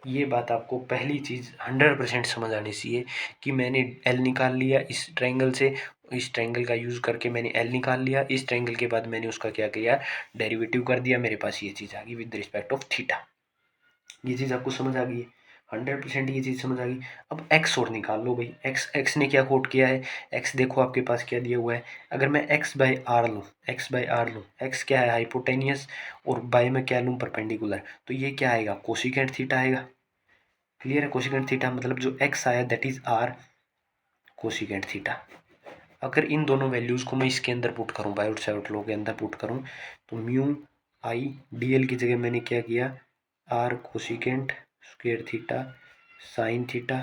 A: ये बात आपको पहली चीज़ 100% समझ आनी चाहिए कि मैंने एल निकाल लिया इस ट्रायंगल से, इस ट्रायंगल का यूज़ करके मैंने एल निकाल लिया, इस ट्रायंगल के बाद मैंने उसका क्या किया, डेरिवेटिव कर दिया, मेरे पास ये चीज़ आ गई विद रिस्पेक्ट ऑफ थीटा। ये चीज़ आपको समझ आ गई है, 100% ये चीज़ समझ आ गई। अब एक्स और निकाल लो भाई, एक्स ने क्या कोट किया है, एक्स देखो आपके पास क्या दिया हुआ है। अगर मैं एक्स बाई आर लूँ, एक्स बाई आर लूँ, एक्स क्या है हाइपोटेनियस और बाई में क्या लूँ परपेंडिकुलर, तो ये क्या आएगा कोसिकेंट थीटा आएगा। क्लियर है, कोसिकेंट थीटा मतलब जो एक्स आया that is r cosecant theta. अगर इन दोनों वैल्यूज़ को मैं इसके अंदर पुट करूँ, बायोट साइड लॉ के अंदर पुट करूँ, तो म्यू आई डी एल की जगह मैंने क्या किया, r cosecant square theta sine theta,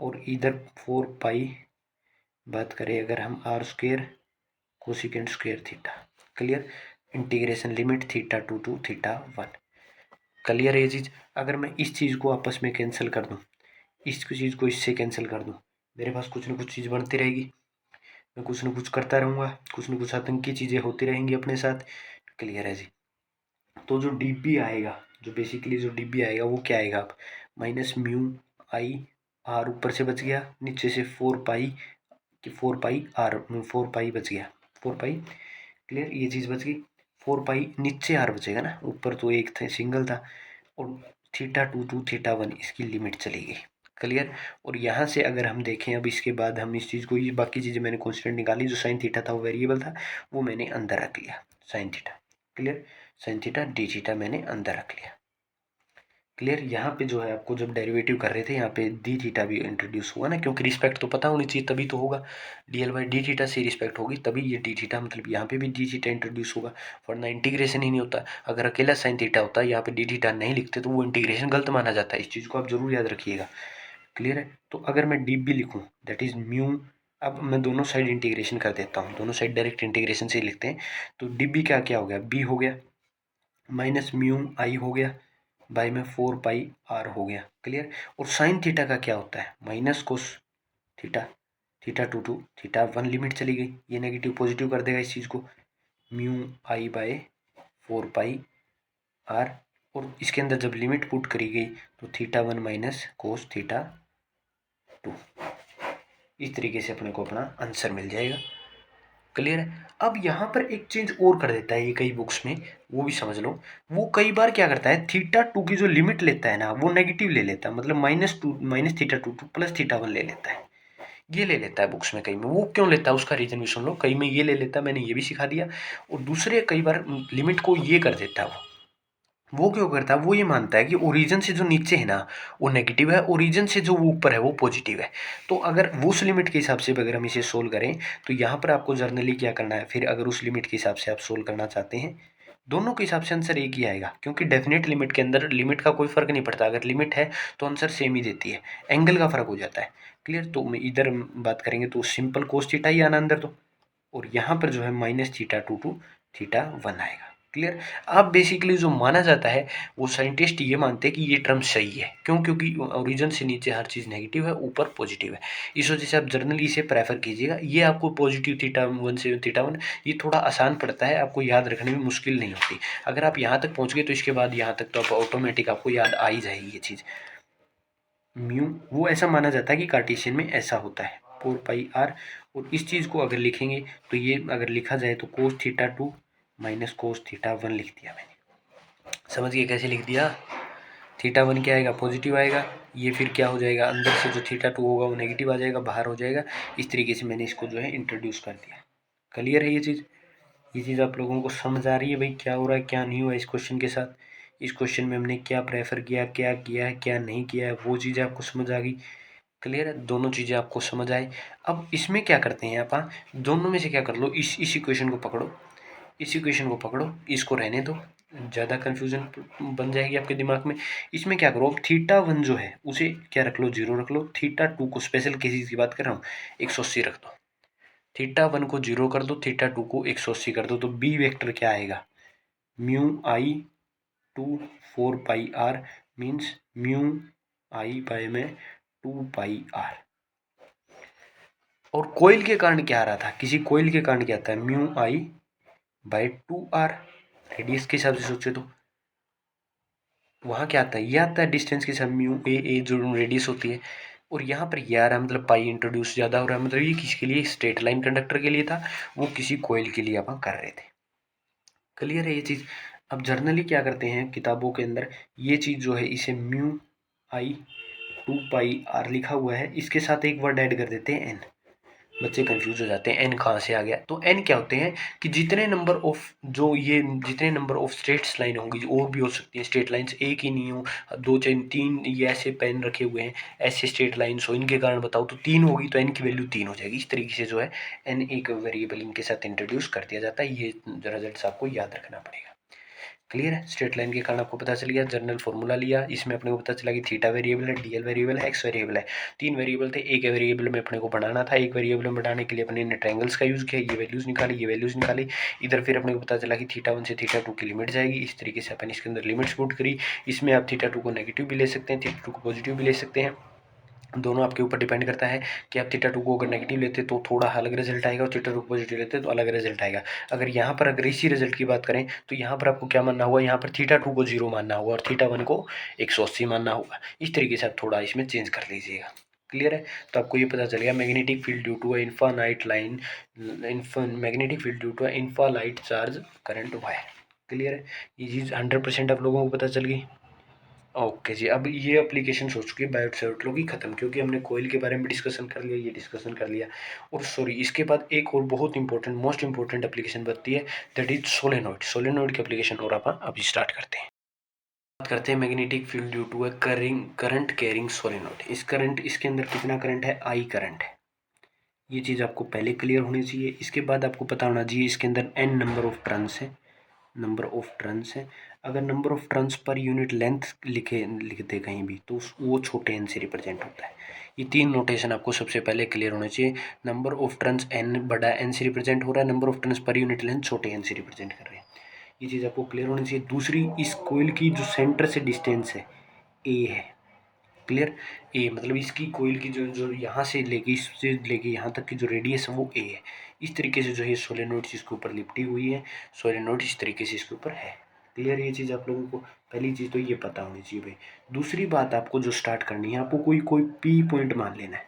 A: और इधर 4 पाई बात करें अगर हम r square cosecant square theta. Clear, integration limit theta to theta 1। Clear है ये चीज़। अगर मैं इस चीज़ को आपस में कैंसिल कर दूँ, इस चीज़ को इससे कैंसिल कर दूँ, मेरे पास कुछ ना कुछ चीज़ बनती रहेगी, मैं कुछ ना कुछ करता रहूँगा, कुछ ना कुछ आतंकी चीज़ें होती रहेंगी अपने साथ। क्लियर है जी। तो जो डी बी आएगा, जो बेसिकली जो डी बी आएगा वो क्या आएगा, आप माइनस म्यू आई आर ऊपर से बच गया, नीचे से 4 पाई कि 4 पाई आर, 4 पाई बच गया, 4 पाई। क्लियर, ये चीज़ बच गई। 4 पाई नीचे आर बचेगा ना, ऊपर तो एक था सिंगल था, और थीटा टू थीटा 1 इसकी लिमिट चली गई। क्लियर। और यहाँ से अगर हम देखें, अब इसके बाद हम इस चीज़ को, ये बाकी चीज़ें मैंने कॉन्स्टेंट निकाली, जो साइन थीटा था वो वेरिएबल था, वो मैंने अंदर रख लिया sign theta. Clear, sign theta D theta मैंने अंदर रख लिया। क्लियर। यहाँ पे जो है आपको जब डेरिवेटिव कर रहे थे यहाँ पे डी थीटा भी इंट्रोड्यूस हुआ ना, क्योंकि रिस्पेक्ट तो पता होनी चाहिए तभी तो होगा, D L by D theta से रिस्पेक्ट होगी तभी ये डी थीटा, मतलब यहाँ पे भी डी थीटा इंट्रोड्यूस होगा, वरना इंटीग्रेशन ही नहीं होता। अगर अकेला साइन थीटा होता है यहाँ पे डी थीटा नहीं लिखते तो वो इंटीग्रेशन गलत माना जाता है, इस चीज़ को आप जरूर याद रखिएगा। क्लियर है। तो अगर मैं डी बी लिखूँ दैट इज म्यू, अब मैं दोनों साइड इंटीग्रेशन कर देता हूँ, दोनों साइड डायरेक्ट इंटीग्रेशन से ही लिखते हैं, तो डी बी क्या क्या हो गया, बी हो गया माइनस म्यू आई हो गया बाई में 4 पाई आर हो गया। क्लियर। और साइन थीटा का क्या होता है, minus cos theta, theta to theta 1 limit चली गई, ये नेगेटिव पॉजिटिव कर देगा इस चीज़ को, mu I by 4 pi are, और इसके अंदर जब लिमिट पुट करी गई तो थीटा 1 माइनस कोस थीटा 2, इस तरीके से अपने को अपना आंसर मिल जाएगा। क्लियर है। अब यहाँ पर एक चेंज और कर देता है ये कई बुक्स में, वो भी समझ लो। वो कई बार क्या करता है, थीटा 2 की जो लिमिट लेता है ना वो नेगेटिव ले लेता है, मतलब minus theta two plus theta 1 ले लेता है, ये ले लेता है बुक्स में कई में। वो क्यों लेता है उसका रीजन भी सुन लो, कई में ये ले लेता है, मैंने ये भी सिखा दिया। और दूसरे कई बार लिमिट को ये कर देता है, वो क्यों करता है, वो ये मानता है कि ओरिजिन से जो नीचे है ना वो नेगेटिव है, ओरिजिन से जो वो ऊपर है वो पॉजिटिव है। तो अगर वो उस लिमिट के हिसाब से अगर हम इसे सोल्व करें तो यहाँ पर आपको जर्नली क्या करना है, फिर अगर उस लिमिट के हिसाब से आप सोल्व करना चाहते हैं, दोनों के हिसाब से आंसर एक ही आएगा, क्योंकि डेफिनेट लिमिट के अंदर लिमिट का कोई फर्क नहीं पड़ता, अगर लिमिट है तो आंसर सेम ही देती है, एंगल का फर्क हो जाता है। क्लियर। तो इधर बात करेंगे तो सिंपल कोस थीटा ही आना अंदर, तो और यहाँ पर जो है माइनस थीटा टू थीटा 1 आएगा। क्लियर। अब बेसिकली जो माना जाता है वो साइंटिस्ट ये मानते हैं कि ये टर्म सही है, क्यों, क्योंकि ओरिजिन से नीचे हर चीज़ नेगेटिव है, ऊपर पॉजिटिव है। इस वजह से आप जर्नली इसे प्रेफर कीजिएगा, ये आपको पॉजिटिव थीटा 1 से थीटा 1 ये थोड़ा आसान पड़ता है, आपको याद रखने में मुश्किल नहीं होती। अगर आप यहाँ तक पहुँच गए तो इसके बाद यहाँ तक तो आप ऑटोमेटिक आपको याद आ ही जाएगी ये चीज़। म्यू वो ऐसा माना जाता है कि कार्टेशियन में ऐसा होता है 4 पाई आर, और इस चीज़ को अगर लिखेंगे तो ये अगर लिखा जाए तो cos theta 2 minus cos theta 1 लिख दिया मैंने। समझ गए कैसे लिख दिया, थीटा 1 क्या आएगा पॉजिटिव आएगा, ये फिर क्या हो जाएगा अंदर से जो थीटा 2 होगा वो नेगेटिव आ जाएगा, बाहर हो जाएगा। इस तरीके से मैंने इसको जो है इंट्रोड्यूस कर दिया। क्लियर है ये चीज़, ये चीज़ आप लोगों को समझ आ रही है भाई क्या हो रहा है क्या नहीं हुआ इस क्वेश्चन के साथ, इस क्वेश्चन में हमने क्या प्रेफर किया, क्या किया है क्या नहीं किया है, वो चीज़ें आपको समझ आ गई। क्लियर है, दोनों चीज़ें आपको समझ आए। अब इसमें क्या करते हैं आप, दोनों में से क्या कर लो, इस इक्वेशन को पकड़ो, इस इक्वेशन को पकड़ो, इसको रहने दो, ज़्यादा कन्फ्यूजन बन जाएगी आपके दिमाग में। इसमें क्या करो, अब थीटा 1 जो है उसे क्या रख लो, 0 रख लो, थीटा 2 को स्पेशल केसेस की बात कर रहा हूँ 180 रख दो, थीटा 1 को 0 कर दो, थीटा 2 को 180 कर दो, तो बी वेक्टर क्या आएगा, mu I to 4 pi r means mu I by में 2 पाई आर। और कोयल के कारण क्या आ रहा था, किसी कोयल के कारण क्या आता है, mu I by 2 R, radius के हिसाब से सोचे तो वहाँ क्या आता है, ये आता है डिस्टेंस के साथ म्यू ए जो रेडियस होती है, और यहाँ पर ये आ रहा है मतलब पाई इंट्रोड्यूस ज़्यादा हो रहा है, मतलब ये किसके लिए, स्ट्रेट लाइन कंडक्टर के लिए था, वो किसी कोयल के लिए अपन कर रहे थे। क्लियर है ये चीज़। अब जर्नली क्या करते हैं किताबों के अंदर, ये चीज़ जो है इसे म्यू आई 2 पाई r लिखा हुआ है, इसके साथ एक वर्ड ऐड कर देते हैं n। बच्चे कंफ्यूज हो जाते हैं एन कहाँ से आ गया, तो एन क्या होते हैं कि जितने नंबर ऑफ जो ये जितने नंबर ऑफ स्ट्रेट्स लाइन होंगी, और भी हो सकती हैं स्ट्रेट लाइंस, एक ही नहीं हो, दो चाहे तीन, ये ऐसे पेन रखे हुए हैं ऐसे स्ट्रेट लाइंस हो, इनके कारण बताओ तो 3 होगी, तो एन की वैल्यू 3 हो जाएगी। इस तरीके से जो है एन एक वेरिएबल इनके साथ इंट्रोड्यूस कर दिया जाता है। ये रिजल्ट आपको याद रखना पड़ेगा। क्लियर है। स्ट्रेट लाइन के कारण आपको पता चल गया। जनरल फॉर्मूला लिया, इसमें अपने को पता चला कि थीटा वेरिएबल है, डीएल वेरिएबल है, एक्स वेरिएबल है। 3 वेरिएबल थे, एक वेरिएबल में अपने को बनाना था, एक वेरिएबल में बनाने के लिए अपने ने ट्रायंगल्स का यूज़ किया, ये वैल्यूज़ निकाली, ये वैल्यूज़ निकाली। इधर फिर अपने को पता चला कि थीटा 1 से थीटा 2 की लिमिट जाएगी, इस तरीके से अपन इसके अंदर लिमिट्स पुट करी। इसमें आप थीटा 2 को नेगेटिव भी ले सकते हैं, थीटा 2 को पॉजिटिव भी ले सकते हैं, दोनों आपके ऊपर डिपेंड करता है कि आप थीटा 2 को अगर नेगेटिव लेते तो थोड़ा अलग रिजल्ट आएगा, और थीटा 2 को पॉजिटिव लेते तो अलग रिजल्ट आएगा। अगर यहाँ पर अगर इसी रिजल्ट की बात करें तो यहाँ पर आपको क्या मानना हुआ, यहाँ पर थीटा 2 को 0 मानना होगा और थीटा 1 को 180 मानना होगा। इस तरीके से आप थोड़ा इसमें चेंज कर लीजिएगा। क्लियर है। तो आपको ये पता चलेगा magnetic field due to infinite line, magnetic field due to infinite charge current wire. Clear है। ये चीज़ 100% आप लोगों को पता चल गई। ओके जी, अब ये एप्लीकेशन हो चुकी है बायोट सेवर्ट की ख़त्म, क्योंकि हमने कोयल के बारे में डिस्कशन कर लिया, ये डिस्कशन कर लिया। और सॉरी, इसके बाद एक और बहुत इंपॉर्टेंट, मोस्ट इंपॉर्टेंट एप्लीकेशन बनती है, दैट इज सोलेनोइड। सोलेनोइड की एप्लीकेशन और अपन अभी स्टार्ट करते हैं। बात करते हैं magnetic field due to current carrying solenoid. इस करंट, इसके अंदर कितना करंट है, आई करंट है। ये चीज़ आपको पहले क्लियर होनी चाहिए। इसके बाद आपको पता होना चाहिए इसके अंदर एन नंबर ऑफ टर्न्स है, नंबर ऑफ टर्न्स है। अगर नंबर ऑफ टर्न्स पर यूनिट लेंथ लिखते कहीं भी तो वो छोटे एन से रिप्रेजेंट होता है। ये 3 नोटेशन आपको सबसे पहले क्लियर होने चाहिए। नंबर ऑफ टर्न्स एन बड़ा एन से रिप्रेजेंट हो रहा है, नंबर ऑफ टर्न्स पर यूनिट लेंथ छोटे एन से रिप्रेजेंट कर रहे हैं। ये चीज़ आपको क्लियर होनी चाहिए। दूसरी, इस कोयल की जो सेंटर से डिस्टेंस है ए है। क्लियर। ए मतलब इसकी कोयल की जो जो यहाँ से लेके, इससे लेके यहाँ तक की जो रेडियस है वो ए है। इस तरीके से जो है सोलेनोइड इसके ऊपर लिपटी हुई है, सोलेनोइड इस तरीके से इसके ऊपर है। क्लियर। ये चीज़ आप लोगों को पहली चीज़ तो ये पता होनी चाहिए भाई। दूसरी बात आपको जो स्टार्ट करनी है, आपको कोई कोई पी पॉइंट मान लेना है।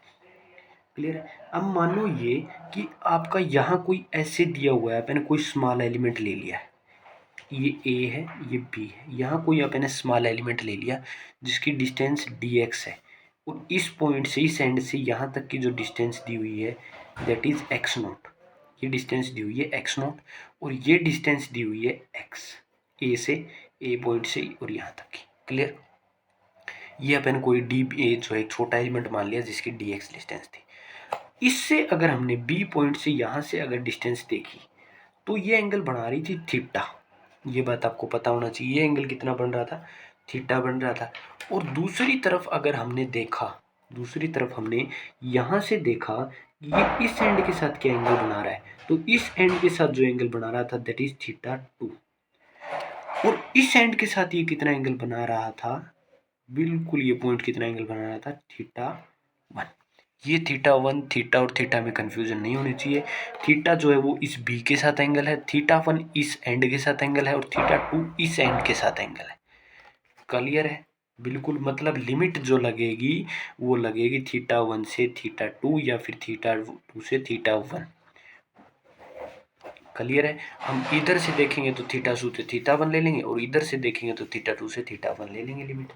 A: क्लियर है। अब मानो ये कि आपका यहाँ कोई ऐसे दिया हुआ है, मैंने कोई स्मॉल एलिमेंट ले लिया है, ये ए है, ये बी है, यहाँ कोई आपने स्मॉल एलिमेंट ले लिया जिसकी डिस्टेंस डी एक्स है, और इस पॉइंट से, इस एंड से यहाँ तक की जो डिस्टेंस दी हुई है दैट इज एक्स नॉट। ये डिस्टेंस दी हुई है एक्स नॉट, और ये डिस्टेंस दी हुई है एक्स, ए से, ए पॉइंट से और यहाँ तक की। क्लियर। ये अपन कोई डी ए जो है एक छोटा एलिमेंट मान लिया जिसकी डी एक्स डिस्टेंस थी। इससे अगर हमने बी पॉइंट से यहाँ से अगर डिस्टेंस देखी तो ये एंगल बना रही थी थीटा। ये बात आपको पता होना चाहिए, ये एंगल कितना बन रहा था, थीटा बन रहा था। और दूसरी तरफ अगर हमने देखा, दूसरी तरफ हमने यहाँ से देखा, ये इस एंड के साथ क्या एंगल बना रहा है, तो इस एंड के साथ जो एंगल बना रहा था दैट इज थीटा 2। और इस एंड के साथ ये कितना एंगल बना रहा था, बिल्कुल ये पॉइंट कितना एंगल बना रहा था, थीटा 1। ये थीटा 1, थीटा और थीटा में कंफ्यूजन नहीं होनी चाहिए। थीटा जो है वो इस बी के साथ एंगल है, थीटा 1 इस एंड के साथ एंगल है, और थीटा 2 इस एंड के साथ एंगल है। क्लियर है। बिल्कुल, मतलब लिमिट जो लगेगी वो लगेगी थीटा 1 से थीटा 2 या फिर थीटा 2 से थीटा 1। क्लियर है। हम इधर से देखेंगे तो थीटा 2 से थीटा 1 ले लेंगे, और इधर से देखेंगे तो थीटा 2 से थीटा 1 ले लेंगे लिमिट।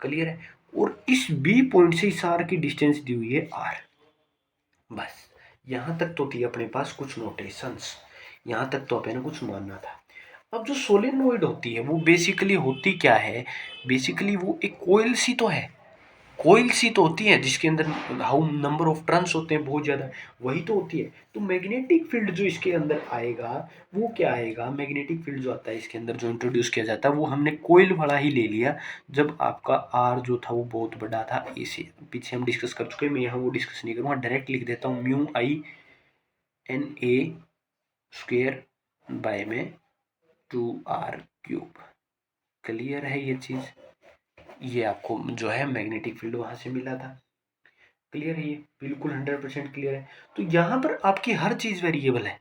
A: क्लियर है। और इस बी पॉइंट से इस आर की डिस्टेंस दी हुई है आर। बस यहाँ तक तो थी अपने पास कुछ नोटेशंस, यहाँ तक तो अपने कुछ मानना था। अब जो सोलेनोइड होती है वो बेसिकली होती क्या है, बेसिकली वो एक कोयल सी तो है, कोयल सी तो होती है जिसके अंदर हाउ नंबर ऑफ टर्न्स होते हैं बहुत ज़्यादा, वही तो होती है। तो मैग्नेटिक फील्ड जो इसके अंदर आएगा वो क्या आएगा, मैग्नेटिक फील्ड जो आता है इसके अंदर जो इंट्रोड्यूस किया जाता है वो हमने कोयल वाला ही ले लिया, जब आपका आर जो था वो बहुत बड़ा था ए से। पीछे हम डिस्कस कर चुके हैं, मैं यहाँ वो डिस्कस नहीं करूँगा, डायरेक्ट लिख देता हूँ mu I N A square by में 2r³। क्लियर है ये चीज़। ये आपको जो है मैग्नेटिक फील्ड वहाँ से मिला था। क्लियर है, ये बिल्कुल 100% क्लियर है। तो यहाँ पर आपकी हर चीज़ वेरिएबल है,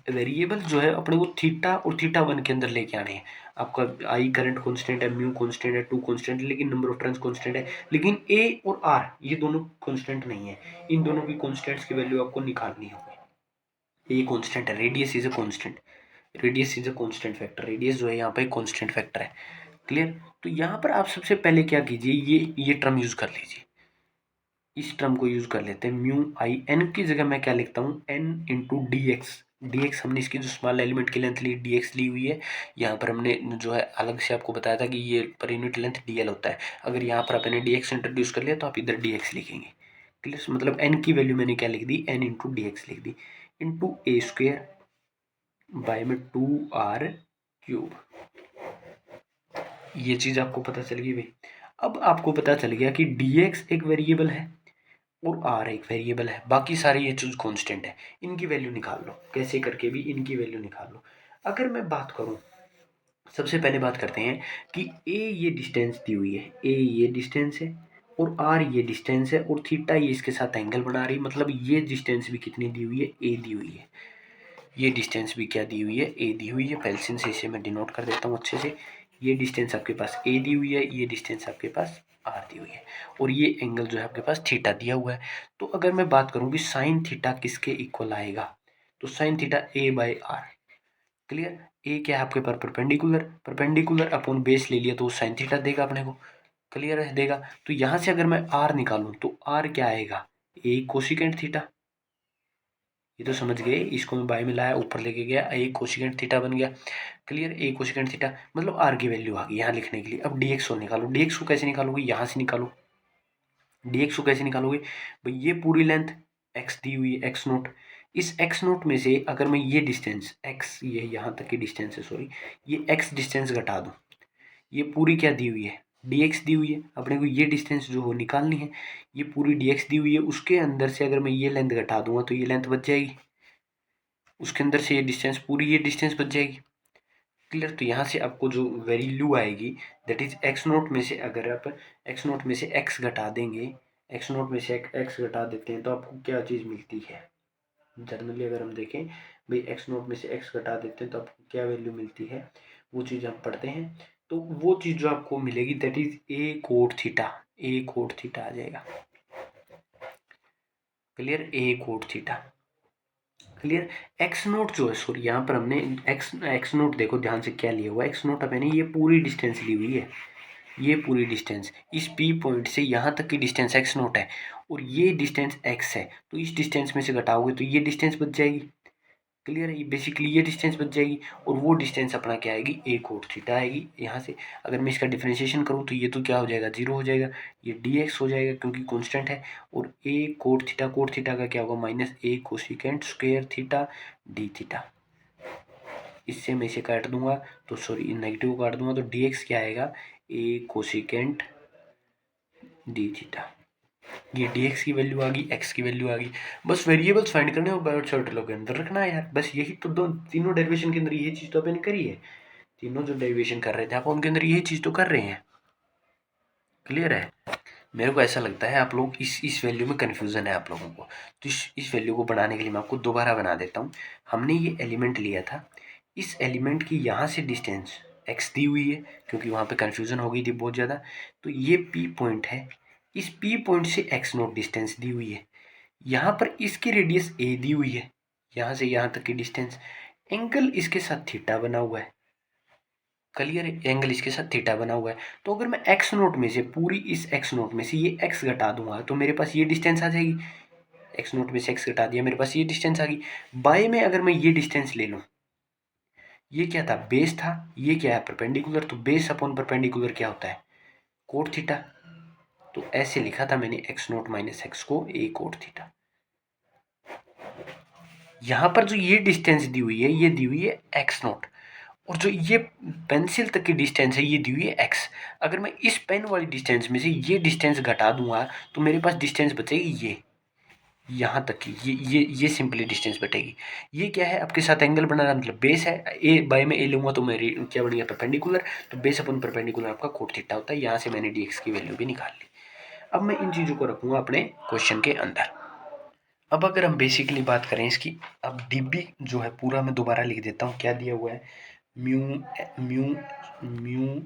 A: वेरिएबल जो है अपने को थीटा और थीटा वन के अंदर लेके आने हैं। आपका आई करंट कांस्टेंट है, म्यू कांस्टेंट है, टू कांस्टेंट है, लेकिन नंबर ऑफ टर्न्स कांस्टेंट है। लेकिन ए और आर ये दोनों कांस्टेंट नहीं है, इन दोनों की कांस्टेंट्स की वैल्यू आपको निकालनी होगी। ए कांस्टेंट है, radius is a constant, radius is a constant factor, radius जो है यहाँ पे कांस्टेंट फैक्टर है। क्लियर। तो यहाँ पर आप सबसे पहले क्या कीजिए, ये टर्म यूज कर लीजिए, इस टर्म को यूज कर लेते हैं। म्यू आई एन की जगह मैं क्या लिखता हूँ, N into D X. D X हमने इसकी जो स्मॉल एलिमेंट की लेंथ ली डी एक्स ली हुई है। यहाँ पर हमने जो है अलग से आपको बताया था कि ये पर यूनिट लेंथ डी एल होता है। अगर यहाँ पर आपने डी एक्स इंट्रोड्यूस कर लिया तो आप इधर डी एक्स लिखेंगे। क्लियर। मतलब एन की वैल्यू मैंने क्या लिख दी, एन इंटू डी एक्स लिख दी, इंटू ए स्क्वेयर बाय में 2r क्यूब। ये चीज आपको पता चल गई भाई। अब आपको पता चल गया कि dx एक वेरिएबल है और r एक वेरिएबल है, बाकी सारी ये चीज कांस्टेंट है। इनकी वैल्यू निकाल लो, कैसे करके भी इनकी वैल्यू निकाल लो। अगर मैं बात करूं, सबसे पहले बात करते हैं कि a ये डिस्टेंस दी हुई है, a ये डिस्टेंस है और r ये डिस्टेंस है और थीटा ये इसके साथ एंगल बना रही है। मतलब ये डिस्टेंस भी कितनी दी हुई है, a दी हुई है। ये डिस्टेंस भी क्या दी हुई है, a दी हुई है। पेंसिल से इसे मैं डिनोट कर देता हूँ अच्छे से। ये डिस्टेंस आपके पास a दी हुई है, ये डिस्टेंस आपके पास r दी हुई है और ये एंगल जो है आपके पास थीटा दिया हुआ है। तो अगर मैं बात करूँ कि साइन थीटा किसके इक्वल आएगा, तो sine theta a by R. Clear. a क्या है आपके पास, परपेंडिकुलर, परपेंडिकुलर अपॉन बेस ले लिया तो साइन थीटा देगा अपने को। क्लियर है, देगा। तो यहाँ से अगर मैं r निकालूं तो r क्या आएगा, a कोसिकेंट थीटा। ये तो समझ गए, इसको मैं बाय में लाया ऊपर लेके गया, ए कोशिकेंट थीटा बन गया। क्लियर। ए कोशिकेंट थीटा मतलब आर की वैल्यू आ गई यहाँ लिखने के लिए। अब डीएक्स को निकालो, डीएक्स को कैसे निकालोगे, यहाँ से निकालो। डीएक्स को कैसे निकालोगे भाई, ये पूरी लेंथ एक्स दी हुई है, एक्स नोट। इस एक्स नोट में से अगर मैं ये डिस्टेंस एक्स, ये यहाँ तक की डिस्टेंस है सॉरी, ये एक्स डिस्टेंस घटा दूँ, ये पूरी क्या दी हुई है, dx दी हुई है। अपने को ये डिस्टेंस जो हो निकालनी है, ये पूरी dx दी हुई है। उसके अंदर से अगर मैं ये लेंथ घटा दूंगा तो ये लेंथ बच जाएगी, उसके अंदर से ये डिस्टेंस, पूरी ये डिस्टेंस बच जाएगी। क्लियर। तो यहाँ से आपको जो वैल्यू आएगी दैट इज एक्स नोट में से, अगर आप एक्स नोट में से एक्स घटा देंगे, एक्स नोट में से एक्स घटा देते हैं तो आपको क्या चीज़ मिलती है। जनरली अगर हम देखें भाई, एक्स नोट में से एक्स घटा देते हैं तो आपको क्या वैल्यू मिलती है, वो चीज़ हम पढ़ते हैं। तो वो चीज़ जो आपको मिलेगी that is A cot theta, A cot theta आ जाएगा। Clear, A cot theta. Clear. X naught जो है, सॉरी यहाँ पर हमने एक्स नोट देखो ध्यान से क्या लिया हुआ है, एक्स नोट अब ये पूरी डिस्टेंस ली हुई है, ये पूरी डिस्टेंस इस पी पॉइंट से यहाँ तक की डिस्टेंस एक्स नोट है और ये डिस्टेंस एक्स है। तो इस डिस्टेंस में से घटाओगे तो ये डिस्टेंस बच जाएगी। क्लियर है, ये बेसिकली ये डिस्टेंस बच जाएगी और वो डिस्टेंस अपना क्या आएगी, ए कोट थीटा आएगी। यहाँ से अगर मैं इसका डिफरेंशिएशन करूँ तो ये तो क्या हो जाएगा, जीरो हो जाएगा, ये डी एक्स हो जाएगा क्योंकि कांस्टेंट है। और ए कोट थीटा का क्या होगा, minus A cosecant square theta D theta. इससे मैं इसे काट दूंगा तो सॉरी नेगेटिव काट दूंगा तो डी एक्स क्या आएगा, ए कोसिकेंट डी थीटा। ये dx की वैल्यू आ गई, x की वैल्यू आ गई। बस वेरिएबल्स फाइंड करने और बायोट शॉर्ट के अंदर रखना है यार, बस यही तो दो तीनों डेरिवेशन के अंदर ये चीज़ तो अपन करी है। तीनों जो डेरिवेशन कर रहे थे आप उनके अंदर यही चीज़ तो कर रहे हैं। क्लियर है। मेरे को ऐसा लगता है आप लोग इस वैल्यू में कन्फ्यूज़न है आप लोगों को, तो इस वैल्यू को बनाने के लिए मैं आपको दोबारा बना देता हूँ। हमने ये एलिमेंट लिया था, इस एलिमेंट की यहाँ से डिस्टेंस x दी हुई है क्योंकि वहाँ पे कन्फ्यूज़न हो गई थी बहुत ज़्यादा। तो ये P पॉइंट है, इस P पॉइंट से x नोट डिस्टेंस दी हुई है। यहाँ पर इसकी रेडियस a दी हुई है, यहाँ से यहाँ तक की डिस्टेंस। एंगल इसके साथ थीटा बना हुआ है। क्लियर है, एंगल इसके साथ थीटा बना हुआ है। तो अगर मैं एक्स नोट में से पूरी इस एक्स नोट में से ये एक्स घटा दूंगा तो मेरे पास ये डिस्टेंस आ जाएगी। एक्स नोट में से एक्स घटा दिया, मेरे पास ये डिस्टेंस आ गई। बाय में अगर मैं ये डिस्टेंस ले लूँ, ये क्या था, बेस था, ये क्या है, परपेंडिकुलर। तो बेस अपॉन परपेंडिकुलर क्या होता है, कोट थीटा। तो ऐसे लिखा था मैंने एक्स नोट माइनस एक्स को ए कोट थीटा। यहाँ पर जो ये डिस्टेंस दी हुई है, ये दी हुई है एक्स नोट, और जो ये पेंसिल तक की डिस्टेंस है ये दी हुई है एक्स। अगर मैं इस पेन वाली डिस्टेंस में से ये डिस्टेंस घटा दूंगा तो मेरे पास डिस्टेंस बचेगी ये, यहाँ तक की ये सिंपली डिस्टेंस बटेगी। ये क्या है, आपके साथ एंगल बना रहा, मतलब बेस है। ए बाय में ए लूंगा तो मेरी क्या बन गया, परपेंडिकुलर। तो बेस अपन परपेंडिकुलर आपका कोट थीटा होता है। यहाँ से मैंने डी एक्स की वैल्यू भी निकाल ली। अब मैं इन चीज़ों को रखूंगा अपने क्वेश्चन के अंदर। अब अगर हम बेसिकली बात करें इसकी, अब dB जो है पूरा मैं दोबारा लिख देता हूँ, क्या दिया हुआ है, mu mu mu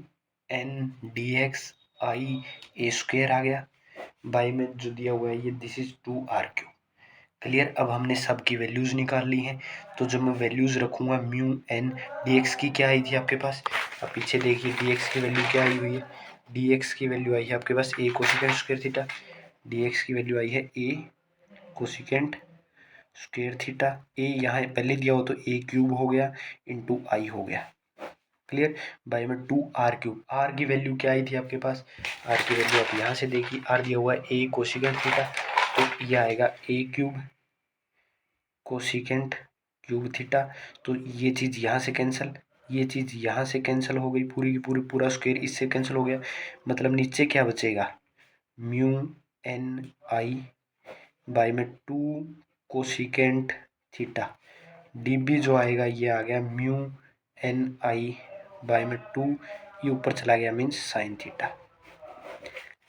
A: N D X I A square आ गया, बाई में जो दिया हुआ है ये this is 2r cube. Clear. अब हमने सब की वैल्यूज़ निकाल ली हैं, तो जब मैं वैल्यूज़ रखूँगा म्यू एन डी एक्स की क्या आई थी आपके पास, अब पीछे देखिए डी एक्स की वैल्यू क्या आई हुई है, डी एक्स की वैल्यू आई है आपके पास A cosecant square theta, D X की वैल्यू आई है A cosecant square theta, A यहाँ पहले दिया हो तो ए क्यूब हो गया इंटू आई हो गया। क्लियर। बाई में 2r क्यूब, आर की वैल्यू क्या आई थी आपके पास, आर की वैल्यू आप यहाँ से देखिए, आर दिया हुआ है ए कोसिकेंट थीटा, तो ये आएगा ए क्यूब कोसिकेंट क्यूब थीटा, तो ये चीज़ यहाँ से कैंसिल, ये चीज़ यहाँ से कैंसिल हो गई, पूरी की पूरी पूरा स्क्वायर इससे कैंसिल हो गया, मतलब नीचे क्या बचेगा, म्यू एन आई बाई में 2 कोसिकेंट थीटा, डीबी जो आएगा ये आ गया म्यू एन आई बाई में 2, ये ऊपर चला गया मीन्स साइन थीटा।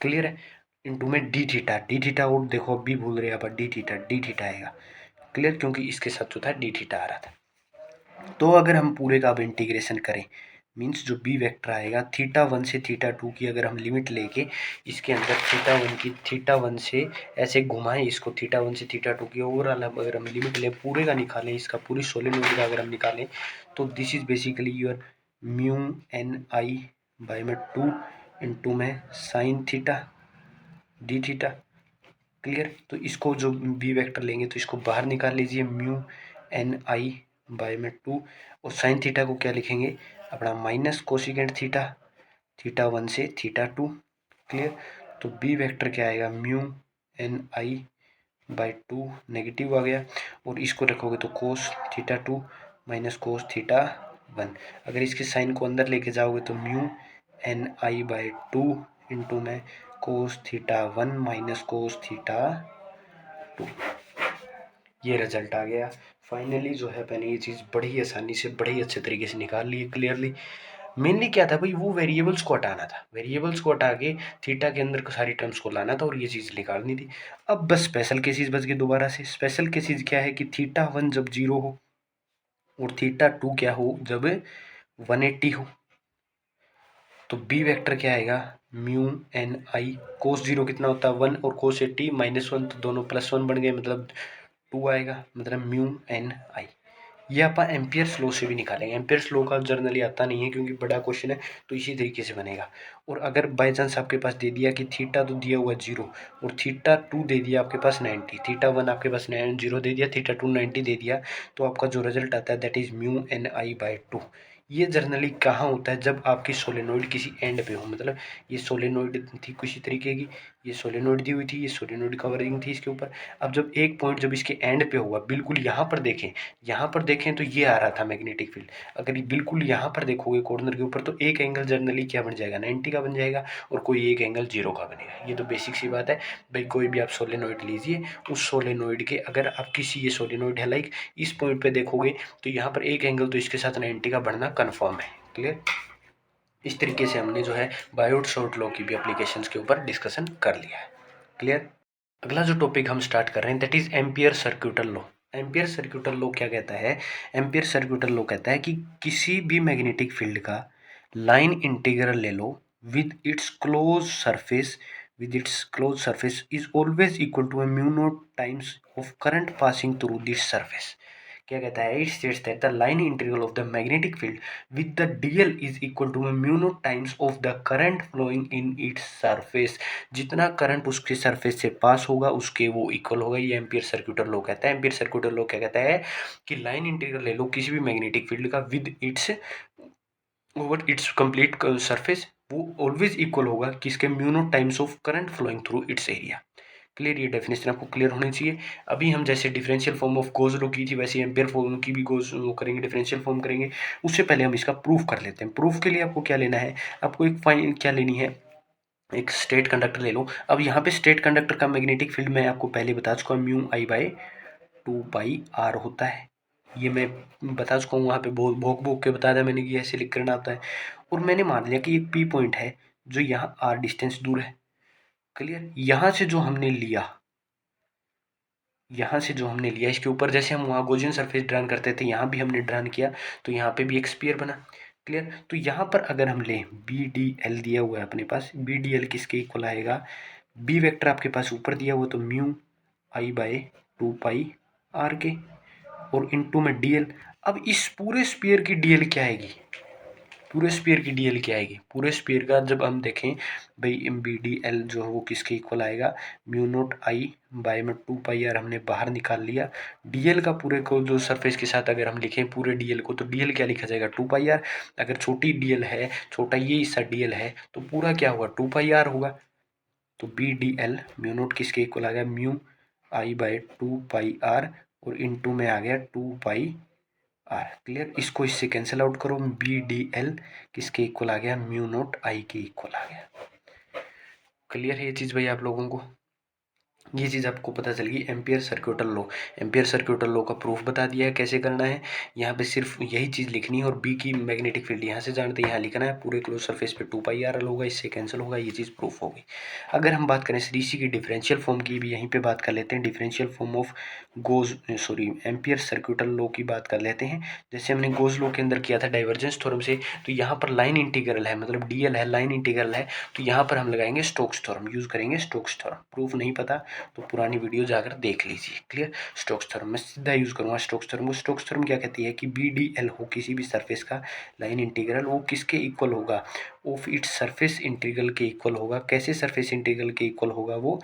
A: क्लियर है। इंटू में डी थीटा और देखो अभी भूल रहे आप, डी थीटा आएगा। क्लियर, क्योंकि इसके साथ जो था डी थीटा आ रहा था। तो अगर हम पूरे का अब इंटीग्रेशन करें, मीन्स जो बी वेक्टर आएगा थीटा 1 से थीटा 2 की अगर हम लिमिट लेके इसके अंदर थीटा 1 से ऐसे घुमाएं इसको, थीटा 1 से थीटा 2 की ओवरऑल अगर हम लिमिट लें, पूरे का निकालें, इसका पूरी सोलेनोइड का अगर हम निकालें, तो this is basically your mu N I by में 2 इंटू में sine theta D theta. Clear. तो इसको जो बी वेक्टर लेंगे तो इसको बाहर निकाल लीजिए, म्यू एन आई बाई में 2, और साइन थीटा को क्या लिखेंगे अपना माइनस कोसिकेंट थीटा, थीटा 1 से थीटा 2। क्लियर। तो बी वेक्टर क्या आएगा, mu N I by 2 negative आ गया, और इसको रखोगे तो cos theta 2 minus cos theta 1। अगर इसके साइन को अंदर लेके जाओगे तो mu N I by 2 into में cos theta 1 minus cos theta 2, ये रिजल्ट आ गया। फाइनली जो है मैंने ये चीज़ बड़ी आसानी से बड़े ही अच्छे तरीके से निकाल ली है क्लियरली। मेनली क्या था भाई, वो वेरिएबल्स को हटाना था, वेरिएबल्स को हटा के थीटा के अंदर सारी टर्म्स को लाना था और ये चीज़ निकालनी थी। अब बस स्पेशल केसेस बच गए दोबारा से। स्पेशल केसेस क्या है कि थीटा 1 जब 0 हो और थीटा 2 क्या हो जब 180 हो, तो बी वेक्टर क्या आएगा, म्यू एन आई कोस 0 कितना होता है 1 और कोस 80 -1, तो दोनों +1 बन गए, मतलब 2 आएगा, मतलब म्यू एन आई। ये आप एम्पियर्स लॉ से भी निकालेंगे, एम्पियर्स लॉ का जर्नली आता नहीं है क्योंकि बड़ा क्वेश्चन है, तो इसी तरीके से बनेगा। और अगर बाई चांस आपके पास दे दिया कि थीटा तो दिया हुआ 0 और थीटा 2 दे दिया आपके पास 90, थीटा 1 आपके पास 0 दे दिया, थीटा 2 90 दे दिया, तो आपका जो रिजल्ट आता है that is mu N I by 2। ये जर्नली कहाँ होता है, जब आपकी सोलेनोइड किसी एंड पे हो, मतलब ये सोलेनोइड थी किसी तरीके की, ये सोलेनोइड दी हुई थी, ये सोलेनोइड कवरिंग थी इसके ऊपर। अब जब एक पॉइंट जब इसके एंड पे हुआ, बिल्कुल यहाँ पर देखें, यहाँ पर देखें तो ये आ रहा था मैग्नेटिक फील्ड, अगर बिल्कुल यहाँ पर देखोगे कॉर्नर के ऊपर तो एक एंगल जर्नली क्या बन जाएगा 90 का बन जाएगा, और कोई एक एंगल 0 का बनेगा। ये तो बेसिक सी बात है भाई। कोई भी आप सोलेनोइड लीजिए, उस सोलेनोइड के अगर आप किसी, ये सोलेनोइड है लाइक, इस पॉइंट पे देखोगे तो यहाँ पर एक एंगल तो इसके साथ 90 का बढ़ना कन्फर्म है। क्लियर। इस तरीके से हमने जो है बायोट शॉर्ट लॉ की भी एप्लीकेशंस के ऊपर डिस्कशन कर लिया है। क्लियर। अगला जो टॉपिक हम स्टार्ट कर रहे हैं that is ampere सर्क्यूटल law. Ampere सर्क्यूटल law क्या कहता है, एम्पियर सर्क्यूटल लॉ कहता है कि किसी भी मैग्नेटिक फील्ड का लाइन इंटीग्रल ले लो with its closed surface is always equal to a mu naught times of current passing through this surface। क्या कहता है, it states that the line integral of the magnetic field with the DL is equal to mu naught times of the current flowing in its surface. जितना current उसके surface से पास होगा उसके वो इक्वल होगा। ये एम्पियर सर्क्यूटल लॉ कहता है। एम्पियर सर्क्यूटल लॉ क्या कहता है कि लाइन इंटीग्रल ले लो किसी भी मैग्नेटिक फील्ड का with its over its complete surface, वो ऑलवेज इक्वल होगा किसके, mu naught times of current flowing through its area. Clear. ये डेफिनेशन आपको क्लियर होनी चाहिए। अभी हम जैसे differential form of Gauss law की थी वैसे एम्पियर फॉर्म की भी गोज करेंगे, डिफरेंशियल फॉर्म करेंगे। उससे पहले हम इसका प्रूफ कर लेते हैं। प्रूफ के लिए आपको क्या लेना है, आपको एक फाइन क्या लेनी है, एक स्ट्रेट कंडक्टर ले लो। अब यहाँ पे स्ट्रेट कंडक्टर का मैग्नेटिक फील्ड मैं आपको पहले बता चुका हूँ, mu I by 2 pi R होता है। ये मैं बता चुका हूँ, वहाँ पे भोग भोग के बता दिया मैंने कि ऐसे लिख करना आता है। और मैंने मान लिया कि एक पी पॉइंट है जो यहाँ आर डिस्टेंस दूर है। क्लियर। यहाँ से जो हमने लिया यहाँ से जो हमने लिया इसके ऊपर, जैसे हम वहाँ गॉसियन सरफेस ड्रान करते थे यहाँ भी हमने ड्रान किया, तो यहाँ पे भी एक स्फीयर बना। क्लियर। तो यहाँ पर अगर हम लें बी डी एल दिया हुआ है अपने पास, बी डी एल किसके इक्वल आएगा, बी वेक्टर आपके पास ऊपर दिया हुआ तो mu I by 2 pi R के, और इनटू में डी एल। अब इस पूरे स्फीयर की डी एल क्या आएगी, पूरे स्फीयर की डीएल क्या आएगी, पूरे स्फीयर का जब हम देखें भाई एम बी डी एल जो है वो किसके इक्वल आएगा, म्यू नोट आई बाय में 2 पाई आर हमने बाहर निकाल लिया। डीएल का पूरे को जो सरफेस के साथ अगर हम लिखें पूरे डीएल को, तो डीएल क्या लिखा जाएगा 2 पाई आर। अगर छोटी डीएल है, छोटा ये हिस्सा डीएल है, तो पूरा क्या होगा 2 पाई आर होगा। तो B D L mu naught किसके इक्वल आ गया, mu I by 2 pi are, और इनटू में आ गया 2 पाई आर। क्लियर। इसको इससे कैंसिल आउट करो, बी डी एल किसके इक्वल आ गया, म्यू नोट आई के इक्वल आ गया। क्लियर है ये चीज़ भाई आप लोगों को, ये चीज़ आपको पता चल गई एम्पियर सर्क्यूटल लॉ। एम्पियर सर्क्यूटल लॉ का प्रूफ बता दिया है कैसे करना है, यहाँ पे सिर्फ यही चीज़ लिखनी है, और बी की मैग्नेटिक फील्ड यहाँ से जानते हैं, यहाँ लिखना है पूरे क्लोज सरफेस पे 2 पाई आर होगा, इससे कैंसिल होगा, ये चीज़ प्रूफ होगी। अगर हम बात करें सीरीसी की डिफरेंशियल फॉर्म की भी यहीं पे बात कर लेते हैं, differential form of ampere सर्क्यूटल law की बात कर लेते हैं। जैसे हमने गोज लॉ के अंदर किया था डाइवर्जेंस थ्योरम से, तो यहाँ पर लाइन इंटीग्रल है, मतलब डीएल है, लाइन इंटीग्रल है, तो यहाँ पर हम लगाएंगे स्टोक्स थ्योरम, यूज करेंगे स्टोक्स थ्योरम। प्रूफ नहीं पता तो पुरानी वीडियो जाकर देख लीजिए। क्लियर। स्टोक्स थ्योरम मैं सीधा यूज करूंगा स्टोक्स थ्योरम। स्टोक्स थ्योरम क्या कहती है कि बी डी एल हो किसी भी सरफेस का लाइन इंटीग्रल, वो किसके इक्वल होगा, ऑफ इट्स सरफेस इंटीग्रल के इक्वल होगा। कैसे सरफेस इंटीग्रल के इक्वल होगा, वो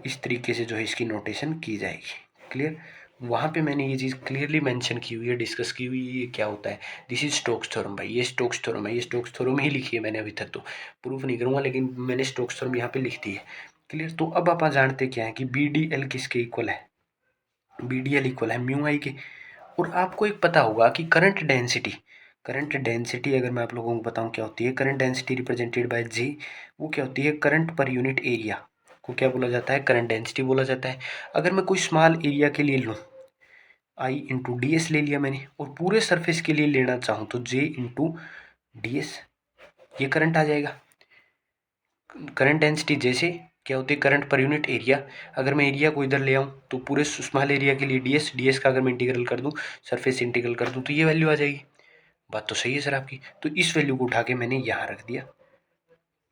A: इस तरीके से जो है इसकी नोटेशन की जाएगी। क्लियर। वहाँ पे मैंने ये चीज़ क्लियरली मेंशन की हुई है, डिस्कस की हुई है, ये क्या होता है, दिस इज स्टोक्स थ्योरम भाई, ये स्टोक्स थ्योरम है, ये स्टोक्स थ्योरम ही लिखी है मैंने अभी तक, तो प्रूफ नहीं करूँगा, लेकिन मैंने स्टोक्स थ्योरम यहाँ पे लिख दी है। क्लियर। तो अब आप जानते क्या है कि बी डी एल किसके इक्वल है, बी डी एल इक्वल है म्यू आई के। और आपको एक पता होगा कि करंट डेंसिटी, करंट डेंसिटी अगर मैं आप लोगों को बताऊं क्या होती है, करंट डेंसिटी रिप्रेजेंटेड बाय जी, वो क्या होती है, करंट पर यूनिट एरिया को क्या बोला जाता है, करंट डेंसिटी बोला जाता है। अगर मैं कोई स्मॉल एरिया के लिए लूँ, आई इंटू डी एस ले लिया मैंने, और पूरे सरफेस के लिए लेना चाहूँ तो जे इंटू डी एस, ये करंट आ जाएगा। करंट डेंसिटी जैसे क्या होती है, करंट पर यूनिट एरिया, अगर मैं एरिया को इधर ले आऊँ तो पूरे स्मॉल एरिया के लिए डी एस का अगर मैं इंटीग्रल कर दूँ, सरफेस इंटीग्रल कर दूँ, तो ये वैल्यू आ जाएगी। बात तो सही है सर आपकी। तो इस वैल्यू को उठा के मैंने यहाँ रख दिया,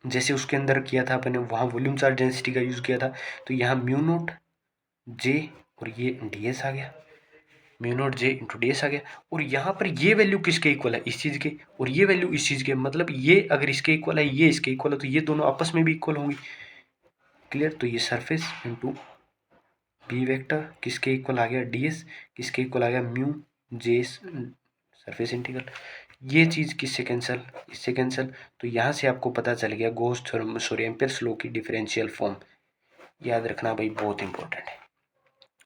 A: जैसे उसके अंदर किया था अपने, वहाँ वॉल्यूम चार्ज डेंसिटी का यूज़ किया था, तो यहाँ म्यू नोट जे और ये डी एस आ गया, mu note J into D S आ गया। और यहाँ पर ये वैल्यू किसके इक्वल है, इस चीज़ के, और ये वैल्यू इस चीज़ के, मतलब ये अगर इसके इक्वल है, ये इसके इक्वल है, तो ये दोनों आपस में भी इक्वल होंगी। क्लियर। तो ये सरफेस इंटू बी वेक्टर किसके इक्वल आ गया, डी एस किसके इक्वल आ गया, म्यू जे सरफेस इंटीग्रल। ये चीज़ किससे कैंसिल, इससे कैंसिल। तो यहाँ से आपको पता चल गया Gauss theorem, sorry Ampere's law की डिफरेंशियल फॉर्म। याद रखना भाई, बहुत इंपॉर्टेंट है,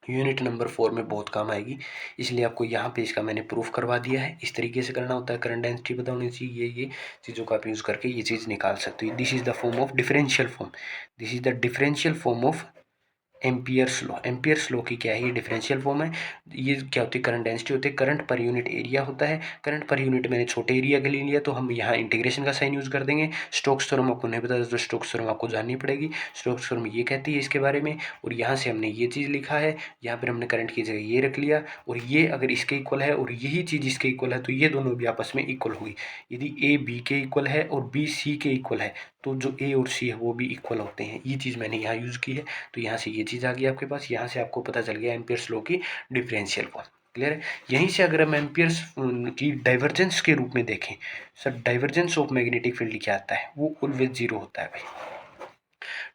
A: यूनिट नंबर 4 में बहुत काम आएगी, इसलिए आपको यहाँ पे इसका मैंने प्रूफ करवा दिया है। इस तरीके से करना होता है, करंट डेंसिटी पता होनी चाहिए, ये चीज़ों का आप यूज़ करके ये चीज़ निकाल सकते हो। This is the form of differential form, this is the differential form of Ampere's law. Ampere's law की क्या है, ये डिफरेंशियल फॉर्म है। ये क्या होती है, करंट डेंसिटी होती है, करंट पर यूनिट एरिया होता है। करंट पर यूनिट मैंने छोटे एरिया के लिए लिया, तो हम यहाँ इंटीग्रेशन का साइन यूज कर देंगे। स्टोक्स थ्योरम आपको नहीं पता तो स्टोक्स थ्योरम आपको जाननी पड़ेगी। स्टोक्स थ्योरम ये कहती है इसके बारे में, और यहाँ से हमने ये चीज़ लिखा है, यहाँ पर हमने करंट की जगह ये रख लिया, और ये अगर इसके इक्वल है और यही चीज़ इसके इक्वल है, तो ये दोनों भी आपस में इक्वल होगी। यदि ए बी के इक्वल है और बी सी के इक्वल है, तो जो ए और सी है वो भी इक्वल होते हैं। ये चीज़ मैंने यहाँ यूज़ की है, तो यहाँ से ये चीज़ आ गई आपके पास, यहाँ से आपको पता चल गया एम्पियर्स लॉ की डिफरेंशियल फॉर्म। क्लियर है। यहीं से अगर हम एम्पियर्स की डाइवर्जेंस के रूप में देखें, sir divergence of magnetic field क्या आता है, वो ऑलवेज जीरो होता है भाई।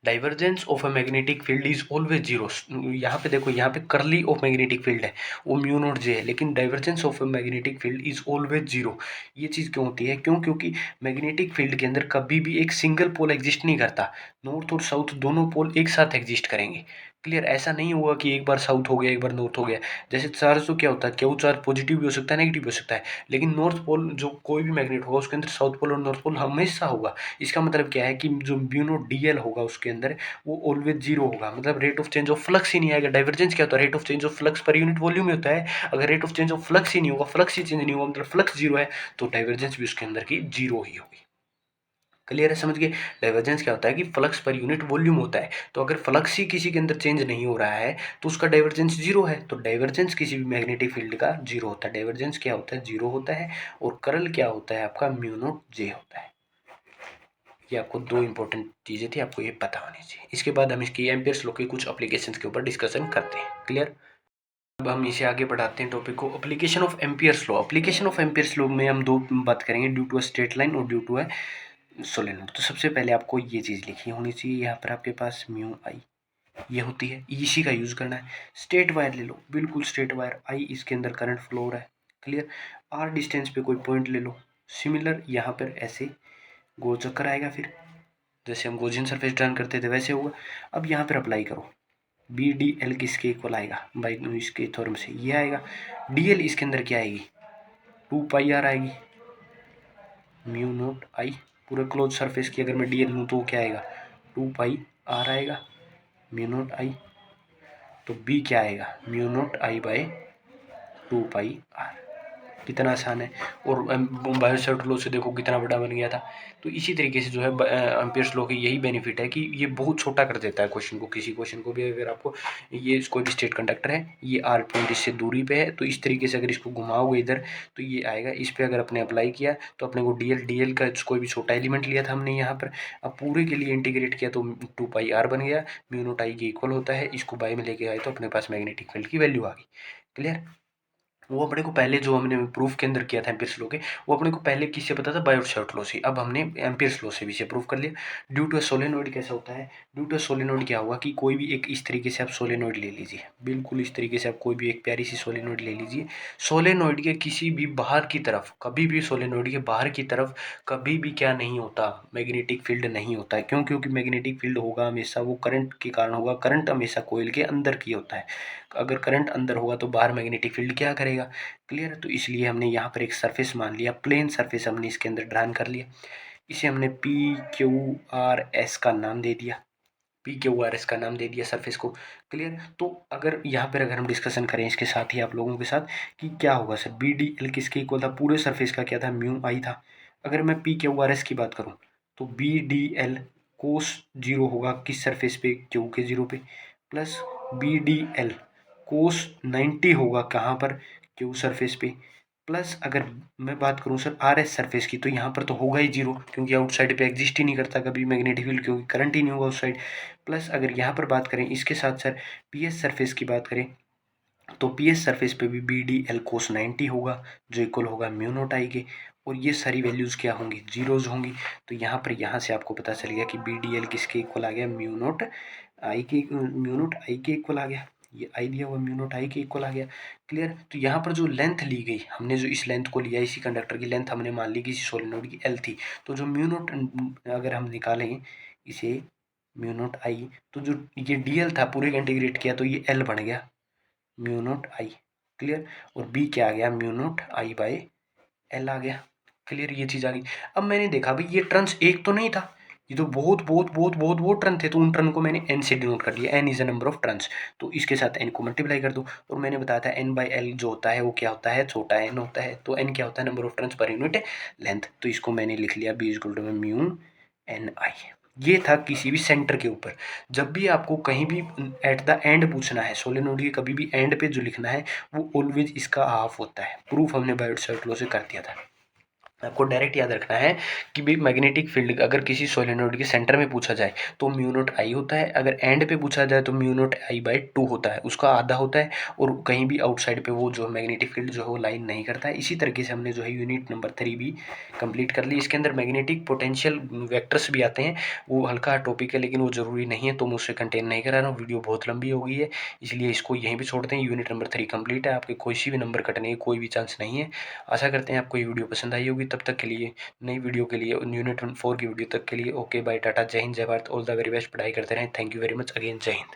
A: Divergence of a magnetic field is always zero. यहाँ पे देखो, यहाँ पे करली ऑफ मैग्नेटिक फील्ड है, वो म्यू नॉट जे है, लेकिन divergence of a magnetic field is always zero. ये चीज़ क्यों होती है, क्योंकि मैग्नेटिक फील्ड के अंदर कभी भी एक सिंगल पोल एग्जिस्ट नहीं करता, नॉर्थ और साउथ दोनों पोल एक साथ एग्जिस्ट करेंगे। क्लियर। ऐसा नहीं हुआ कि एक बार साउथ हो गया एक बार नॉर्थ हो गया। जैसे चार्ज तो क्या होता है, क्यों चार्ज पॉजिटिव भी हो सकता है नेगेटिव भी हो सकता है, लेकिन नॉर्थ पोल जो कोई भी मैग्नेट होगा उसके अंदर साउथ पोल और नॉर्थ पोल हमेशा होगा। इसका मतलब क्या है कि जो म्यू नॉट डी एल होगा उसके अंदर वो ऑलवेज जीरो होगा, मतलब rate of change of flux ही नहीं आएगा। डाइवर्जेंस क्या होता है, rate of change of flux पर यूनिट वॉल्यूम ही होता है। अगर rate of change of flux ही नहीं होगा, फ्लक्स ही चेंज नहीं होगा, मतलब फ्लक्स जीरो है, तो डाइवर्जेंस भी उसके अंदर की जीरो ही होगी। क्लियर है, समझ गए। डाइवर्जेंस क्या होता है कि फ्लक्स पर यूनिट वॉल्यूम होता है, तो अगर फ्लक्स ही किसी के अंदर चेंज नहीं हो रहा है तो उसका डाइवर्जेंस जीरो है। तो डाइवर्जेंस किसी भी मैग्नेटिक फील्ड का जीरो होता है। डाइवर्जेंस क्या होता है, जीरो होता है। और कर्ल क्या होता है आपका, म्यू नॉट जे होता है। ये आपको दो इंपॉर्टेंट चीजें थी, आपको ये पता होनी चाहिए। इसके बाद हम इसकी एम्पियर्स लॉ के कुछ एप्लीकेशंस के ऊपर डिस्कशन करते हैं। क्लियर। अब हम इसे आगे बढ़ाते हैं टॉपिक को, application of Ampere's law. Application of Ampere's law में हम दो बात करेंगे, due to a straight line और ड्यू टू अ सोलेनोइड। तो सबसे पहले आपको ये चीज़ लिखी होनी चाहिए यहाँ पर आपके पास म्यू आई ये होती है, इसी का यूज़ करना है। स्ट्रेट वायर ले लो, बिल्कुल स्ट्रेट वायर, आई इसके अंदर करंट फ्लो हो रहा है। क्लियर। आर डिस्टेंस पे कोई पॉइंट ले लो। सिमिलर यहाँ पर ऐसे गोल चक्कर आएगा, फिर जैसे हम गोजियन सरफेस ड्राइंग करते थे वैसे होगा। अब यहाँ पर अप्लाई करो, बी डी एल किसके इक्वल आएगा, बाई इसके थ्योरम से ये आएगा। डी एल इसके अंदर क्या आएगी, 2 पाई आर आएगी, म्यू नोट आई। पूरे क्लोज सरफेस की अगर मैं डी एल लूँ तो क्या आएगा, 2 पाई आर आएगा, म्यू नोट आई। तो बी क्या आएगा, mu naught I by 2 pi R. कितना आसान है। और बायोसावर्ट लॉ से देखो कितना बड़ा बन गया था। तो इसी तरीके से जो है एम्पियर्स लॉ की यही बेनिफिट है कि ये बहुत छोटा कर देता है क्वेश्चन को। किसी क्वेश्चन को भी अगर आपको ये कोई भी स्टेट कंडक्टर है, ये आर पॉइंट इससे दूरी पे है, तो इस तरीके से अगर इसको घुमाओगे इधर तो ये आएगा। इस पर अगर अपने अप्लाई किया तो अपने को डी एल का कोई भी छोटा एलिमेंट लिया था हमने यहाँ पर, अब पूरे के लिए इंटीग्रेट किया तो 2 पाई आर बन गया, म्यू नोट आई के इक्वल होता है। इसको बाय में लेके आए तो अपने पास मैग्नेटिक फील्ड की वैल्यू आ गई। क्लियर। वो अपने को पहले जो हमने प्रूफ के अंदर किया था एम्पियर्स लॉ के, वो अपने को पहले किससे पता था, बायोट-सावर्ट लॉ से। अब हमने एम्पियर्स लॉ से भी इसे प्रूफ कर लिया। ड्यू टू अ सोलेनोइड कैसा होता है, ड्यू टू अ सोलेनोइड क्या हुआ कि कोई भी एक इस तरीके से आप सोलेनोइड ले लीजिए, बिल्कुल इस तरीके से आप कोई भी एक प्यारी सी सोलेनोइड ले लीजिए। सोलेनोइड के किसी भी बाहर की तरफ, कभी भी सोलेनोइड के बाहर की तरफ कभी भी क्या नहीं होता, मैग्नेटिक फील्ड नहीं होता है। क्यों, क्योंकि मैग्नेटिक फील्ड होगा हमेशा वो करंट के कारण होगा। करंट हमेशा कोयल के अंदर की होता है। अगर करंट अंदर होगा तो बाहर मैग्नेटिक फील्ड क्या करेगा। क्लियर है। तो इसलिए हमने यहाँ पर एक सरफेस मान लिया, प्लेन सरफेस हमने इसके अंदर ड्राइन कर लिया। इसे हमने पी क्यू आर एस का नाम दे दिया, पी क्यू आर एस का नाम दे दिया सरफेस को। क्लियर। तो अगर यहाँ पर अगर हम डिस्कशन करें इसके साथ ही आप लोगों के साथ कि क्या होगा सर, बी डी एल किसके इक्वल था, पूरे सरफेस का क्या था, म्यू आई था। अगर मैं पी क्यू आर एस की बात करूँ तो B D L cos zero होगा किस सरफेस पे, क्यू के जीरो पे, plus B D L cos 90 होगा कहाँ पर, क्यू सरफेस पे। प्लस अगर मैं बात करूँ सर आर एस सरफेस की, तो यहाँ पर तो होगा ही जीरो, क्योंकि आउटसाइड पे एग्जिस्ट ही नहीं करता कभी मैग्नेटिक फील्ड, क्योंकि करंट ही नहीं होगा उस साइड। प्लस अगर यहाँ पर बात करें इसके साथ सर पी एस सरफेस की बात करें, तो पी एस सरफेस पे भी बी डी एल कोस 90 होगा, जो इक्वल होगा म्यू नोट आई के। और ये सारी वैल्यूज़ क्या होंगी, जीरोज होंगी। तो यहाँ से आपको पता चल गया कि बी डी एल किसके इक्वल आ गया, म्यू नोट आई के इक्वल आ गया। ये आई दिया हुआ म्यू नोट आई के इक्वल आ गया। क्लियर। तो यहाँ पर जो लेंथ ली गई, हमने जो इस लेंथ को लिया, इसी कंडक्टर की लेंथ हमने मान ली कि इसी सोलेनोइड की एल थी। तो जो म्यू नोट अगर हम निकालें इसे म्यू नोट आई, तो जो ये डी एल था पूरे का इंटीग्रेट किया तो ये एल बन गया, म्यू नोट आई। क्लियर। और बी क्या आ गया, mu naught I by L आ गया। क्लियर, ये चीज़ आ गई। अब मैंने देखा भाई ये टर्न्स एक तो नहीं था, ये तो बहुत बहुत बहुत बहुत बहुत टर्न थे, तो उन टर्न को मैंने एन से डिनोट कर लिया। N is a number of turns, तो इसके साथ एन को मल्टीप्लाई कर दो। और मैंने बताया था एन बाई एल जो होता है वो क्या होता है, छोटा एन होता है। तो एन क्या होता है, नंबर ऑफ टर्न्स पर यूनिट लेंथ। तो इसको मैंने लिख लिया B equal to mu N I. ये था किसी भी सेंटर के ऊपर। जब भी आपको कहीं भी एट द एंड पूछना है सोलेनोइड के, कभी भी एंड पे जो लिखना है वो ऑलवेज इसका हाफ होता है। प्रूफ हमने बायोट-सावर्ट लॉ से कर दिया था। आपको डायरेक्ट याद रखना है कि भाई मैग्नेटिक फील्ड अगर किसी सोलेनोइड के सेंटर में पूछा जाए तो म्यू नोट आई होता है, अगर एंड पे पूछा जाए तो म्यू नोट आई बाय 2 होता है, उसका आधा होता है। और कहीं भी आउटसाइड पे वो जो मैग्नेटिक फील्ड जो है वो लाइन नहीं करता है। इसी तरीके से हमने जो है यूनिट नंबर 3 भी कंप्लीट कर ली। इसके अंदर मैग्नेटिक पोटेंशियल वेक्टर्स भी आते हैं, वो हल्का टॉपिक है लेकिन वो ज़रूरी नहीं है, तो मैं उससे कंटेन नहीं करा रहा हूँ। वीडियो बहुत लंबी हो गई है, इसलिए इसको यहीं पर छोड़ते हैं। यूनिट नंबर 3 कंप्लीट है, आपके कोई सी भी नंबर कटने की कोई भी चांस नहीं है। आशा करते हैं आपको ये वीडियो पसंद आई होगी। तब तक के लिए, नई वीडियो के लिए, यूनिट 4 की वीडियो तक के लिए ओके बाय, टाटा, जय हिंद, जय Bharat, all the very best. पढ़ाई करते रहें। Thank you very much again, जय हिंद।